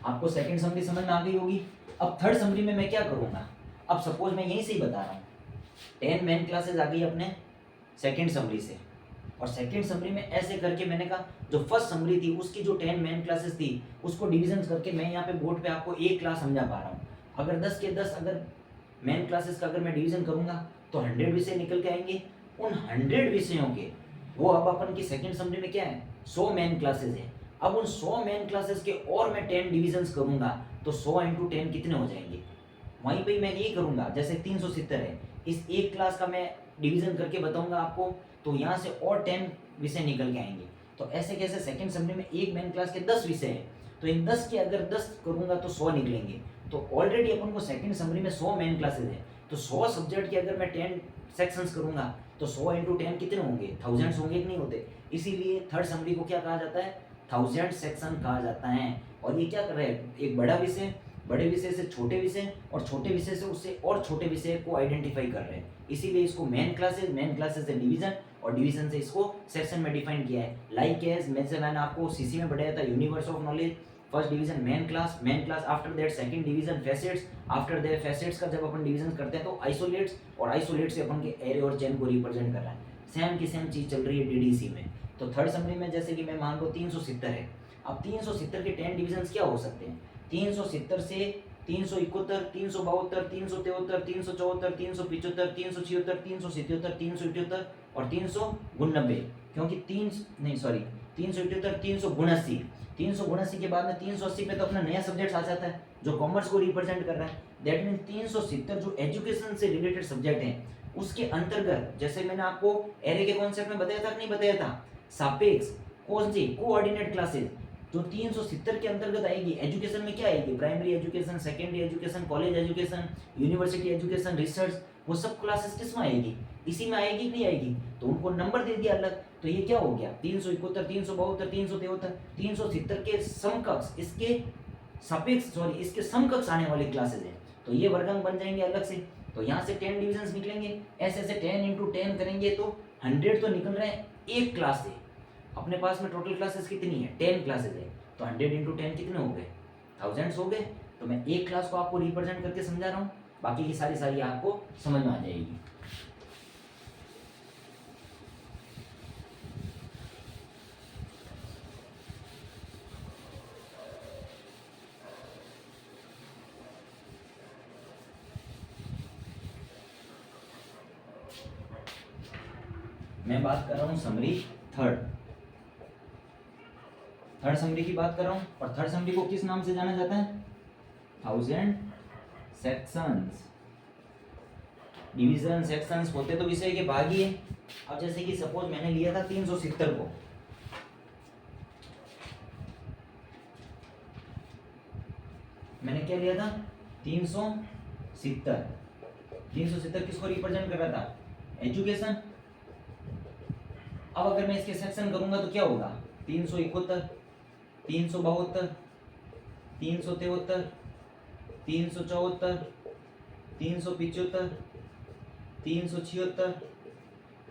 आपको सेकंड समरी समझ में आ गई होगी। अब थर्ड समरी में मैं क्या करूँगा, अब सपोज मैं यहीं से ही बता रहा हूँ 10 मेन क्लासेज आ गई अपने सेकंड समरी से, और सेकंड समरी में ऐसे करके मैंने कहा जो फर्स्ट समरी थी उसकी जो 10 मेन क्लासेस थी उसको डिवीजन करके मैं यहाँ पे बोर्ड पे आपको एक क्लास समझा पा रहा हूँ। अगर 10 के 10 अगर मेन क्लासेस का अगर मैं डिवीजन करूँगा तो 100 विषय निकल के आएंगे। उन 100 विषयों के वो अब अपन की सेकंड समरी में क्या है, 100 मेन क्लासेस है। अब उन 100 मेन क्लासेस के और मैं 10 डिविजन्स करूंगा तो 100 इंटू 10 कितने हो जाएंगे, वहीं पे मैं यही करूंगा। जैसे 370 है, इस एक क्लास का मैं डिवीजन करके बताऊंगा आपको, तो यहाँ से और 10 विषय निकल के आएंगे। तो ऐसे कैसे सेकंड समरी में एक मेन क्लास के 10 विषय हैं, तो इन 10 के अगर 10 करूंगा तो 100 निकलेंगे। तो ऑलरेडी अपन को सेकंड समरी में 100 मेन क्लासेज हैं, तो 100 सब्जेक्ट के अगर मैं 10 सेक्शंस करूंगा तो 100 इंटू 10 कितने होंगे, थाउजेंड्स होंगे कि नहीं होते। इसीलिए थर्ड समरी को क्या कहा जाता है, 1000 सेक्शन कहा जाता है। और ये क्या कर रहे हैं, एक बड़ा विषय, बड़े विषय से छोटे विषय और छोटे विषय से उससे और छोटे विषय को आइडेंटिफाई कर रहे हैं, इसीलिए इसको मेन क्लासेज से डिवीजन और डिवीजन से इसको सेक्शन में डिफाइन किया है। लाइक एज मैंने आपको सीसी में पढ़ाया था, universe of knowledge, first division main class, after that second division facets, after that facets का जब अपन डिवीजन करते हैं तो आइसोलेट्स, और आइसोलेट से अपन के एरे और चेन को रिप्रेजेंट कर रहा है। सेम की सेम चीज चल रही है डीडीसी में। तो थर्ड समरी में जैसे कि मैं मान लो 370 है, अब 370 के 10 डिवीजन क्या हो सकते हैं, 370 से 371, 372, 373, 374, 375, 376, 377, 378 और 389, क्योंकि 378, 379 के बाद में 380 पे तो अपना नया सब्जेक्ट आ जाता है जो कॉमर्स को रिप्रेजेंट कर रहा है। दैट मीन 370 जो एजुकेशन से रिलेटेड सब्जेक्ट हैं उसके अंतर्गत, जैसे मैंने आपको एरे के कॉन्सेप्ट में बताया था कि नहीं बताया था, सापेक्ष, कौन सी कोऑर्डिनेट क्लासेस जो 370 के अंतर्गत आएगी। एजुकेशन में क्या आएगी, primary education, secondary education, college education, university education, research, वो सब क्लासेस किस में आएगी, इसी में आएगी कि नहीं आएगी। तो उनको नंबर दे दिया अलग, तो ये क्या हो गया 371, 372, 373, 370 के समकक्ष, इसके सापेक्ष सॉरी इसके समकक्ष आने वाली क्लासेस हैं, तो ये वर्गांक बन जाएंगे अलग से। तो यहाँ से 10 डिविजन्स निकलेंगे, ऐसे ऐसे 10 इंटू 10 करेंगे तो 100 तो निकल रहे हैं एक क्लास से। अपने पास में टोटल क्लासेस कितनी है, 10 क्लासेस है, तो 100 इंटू 10 कितने हो गए, थाउजेंड्स हो गए। तो मैं एक क्लास को आपको रिप्रेजेंट करके समझा रहा हूँ, बाकी की सारी आपको समझ में आ जाएगी। मैं बात कर रहा हूँ समरी थर्ड समरी की बात कर रहा हूँ, और थर्ड समरी को किस नाम से जाना जाता है, 1000 सेक्शंस। डिवीजन सेक्शंस होते तो विषय के भाग ही है। अब जैसे कि सपोज मैंने लिया था 370 को, मैंने क्या लिया था 370 किसको रिप्रेजेंट कर रहा था, एजुकेशन। अब अगर मैं इसके सेक्शन करूंगा तो क्या होगा, 371, 372, 373, 374, 375, 376,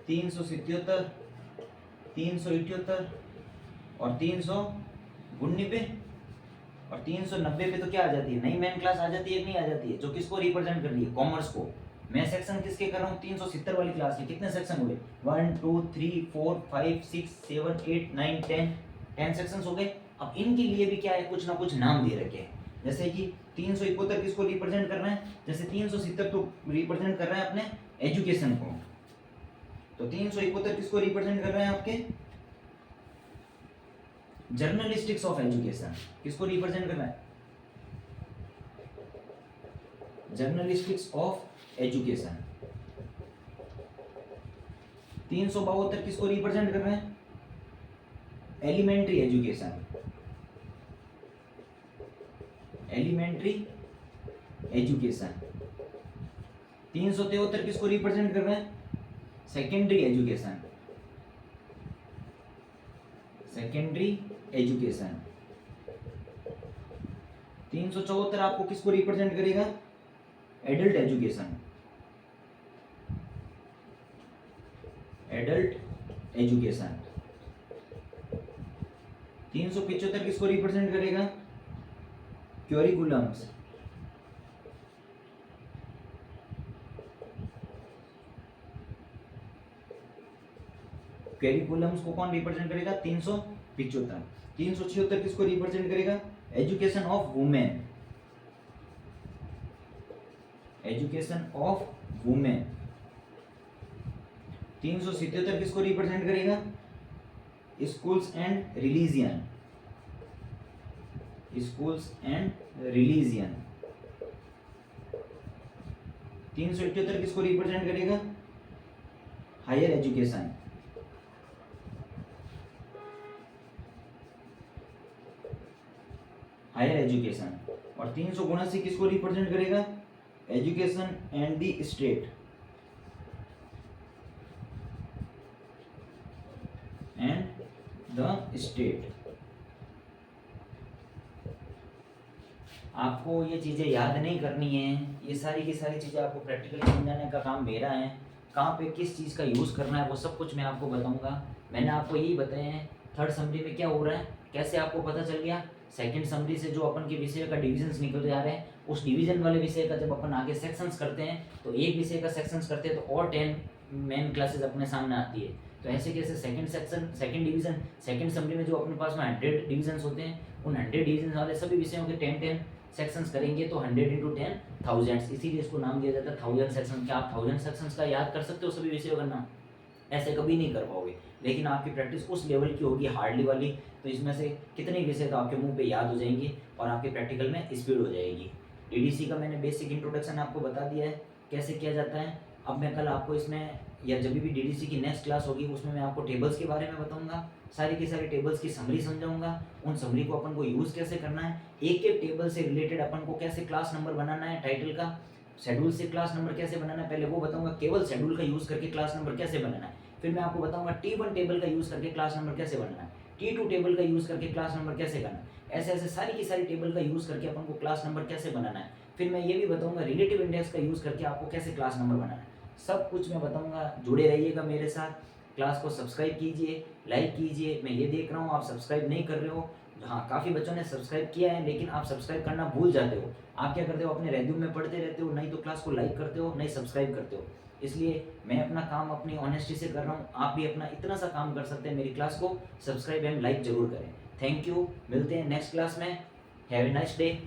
377, 378 और 399, और 390 पे तो क्या आ जाती है, नई मेन क्लास आ जाती है, नहीं आ जाती है, जो किसको रिप्रेजेंट कर रही है, कॉमर्स को। मैं सेक्शन किसके कर रहा हूँ, 370 वाली क्लास के। कितने सेक्शन हुए, 1 2 3 4 5 6 7 8 9 10 सेक्शंस हो गए। अब इनके लिए भी क्या है, कुछ ना कुछ नाम दे रखे हैं, जैसे कि 371 किसको रिप्रेजेंट कर रहे हैं, जैसे 370 तो रिप्रेजेंट कर रहे हैं अपने एजुकेशन को, तो 371 किसको रिप्रेजेंट कर रहे हैं, आपके जर्नलिस्टिक्स ऑफ एजुकेशन। किसको रिप्रेजेंट कर रहा है, जर्नलिस्टिक्स ऑफ एजुकेशन। 372 किसको रिप्रेजेंट कर रहे हैं, एलिमेंट्री एजुकेशन, एलिमेंट्री एजुकेशन। 373 किसको रिप्रेजेंट कर रहे हैं, सेकेंडरी एजुकेशन, सेकेंडरी एजुकेशन। 374 आपको किसको रिप्रेजेंट करेगा, एडल्ट एजुकेशन, एडल्ट एजुकेशन। 375 किसको रिप्रेजेंट करेगा, क्यूरिकुलम्स, कैरिकुलम्स को कौन रिप्रेजेंट करेगा, 375। 376 किसको रिप्रेजेंट करेगा, education of women, education of women. 377 किसको रिप्रेजेंट करेगा, schools and religion, schools and religion. 378 किसको रिप्रेजेंट करेगा? Higher education. Higher education. और 379 किसको रिप्रेजेंट करेगा? Education and the state. And the state. आपको ये चीज़ें याद नहीं करनी है, ये सारी की सारी चीज़ें आपको प्रैक्टिकली समझाने का काम मेरा है। कहाँ पे किस चीज़ का यूज़ करना है वो सब कुछ मैं आपको बताऊंगा। मैंने आपको यही बताया है। थर्ड समरी में क्या हो रहा है, कैसे आपको पता चल गया? सेकंड समरी से जो अपन के विषय का डिविजन्स निकल जा रहे हैं, उस डिवीजन वाले विषय का जब अपन आगे सेक्शंस करते हैं तो एक विषय का सेक्शंस करते हैं तो और 10 मेन क्लासेस अपने सामने आती है। तो ऐसे कैसे second section, second division, second summary में जो अपने पास में 100 डिविजन्स होते हैं, उन 100 डिविजन वाले सभी विषयों के 10 सेक्शंस करेंगे तो 100 इंटू 10 थाउजेंड्स, इसीलिए इसको नाम दिया जाता है 1000 सेक्शन। क्या आप 1000 सेक्शंस का याद कर सकते हो सभी विषयों का नाम? ऐसे कभी नहीं कर पाओगे। लेकिन आपकी प्रैक्टिस उस लेवल की होगी, हार्डली वाली, तो इसमें से कितने विषय तो आपके मुंह पे याद हो जाएंगे और आपके प्रैक्टिकल में स्पीड हो जाएगी। डीडीसी का मैंने बेसिक इंट्रोडक्शन आपको बता दिया है कैसे किया जाता है। अब मैं कल आपको इसमें या जब भी डीडीसी की नेक्स्ट क्लास होगी उसमें मैं आपको टेबल्स के बारे में बताऊंगा, सारी की सारी टेबल्स की समरी समझाऊंगा, उन समरी को अपन को यूज़ कैसे करना है, एक एक टेबल से रिलेटेड अपन को कैसे क्लास नंबर बनाना है, टाइटल का शेड्यूल से क्लास नंबर कैसे बनाना है पहले वो बताऊंगा, केवल शेड्यूल का यूज़ करके क्लास नंबर कैसे बनाना है। फिर मैं आपको बताऊंगा T1 टेबल का यूज़ करके क्लास नंबर कैसे बनाना है, T2 टेबल का यूज़ करके क्लास नंबर कैसे करना है, ऐसे ऐसे सारी की सारी टेबल का यूज़ करके अपन को क्लास नंबर कैसे बनाना है। फिर मैं ये भी बताऊंगा रिलेटिव इंडेक्स का यूज़ करके आपको कैसे क्लास नंबर बनाना है, सब कुछ मैं बताऊंगा। जुड़े रहिएगा मेरे साथ, क्लास को सब्सक्राइब कीजिए, लाइक कीजिए। मैं ये देख रहा हूँ आप सब्सक्राइब नहीं कर रहे हो। हाँ, काफ़ी बच्चों ने सब्सक्राइब किया है लेकिन आप सब्सक्राइब करना भूल जाते हो। आप क्या करते हो, अपने रेज्यूम में पढ़ते रहते हो, नहीं तो क्लास को लाइक करते हो, नहीं सब्सक्राइब करते हो। इसलिए मैं अपना काम अपनी ऑनेस्टी से कर रहा हूँ, आप भी अपना इतना सा काम कर सकते हैं, मेरी क्लास को सब्सक्राइब एंड लाइक जरूर करें। थैंक यू, मिलते हैं नेक्स्ट क्लास में। Have a nice day.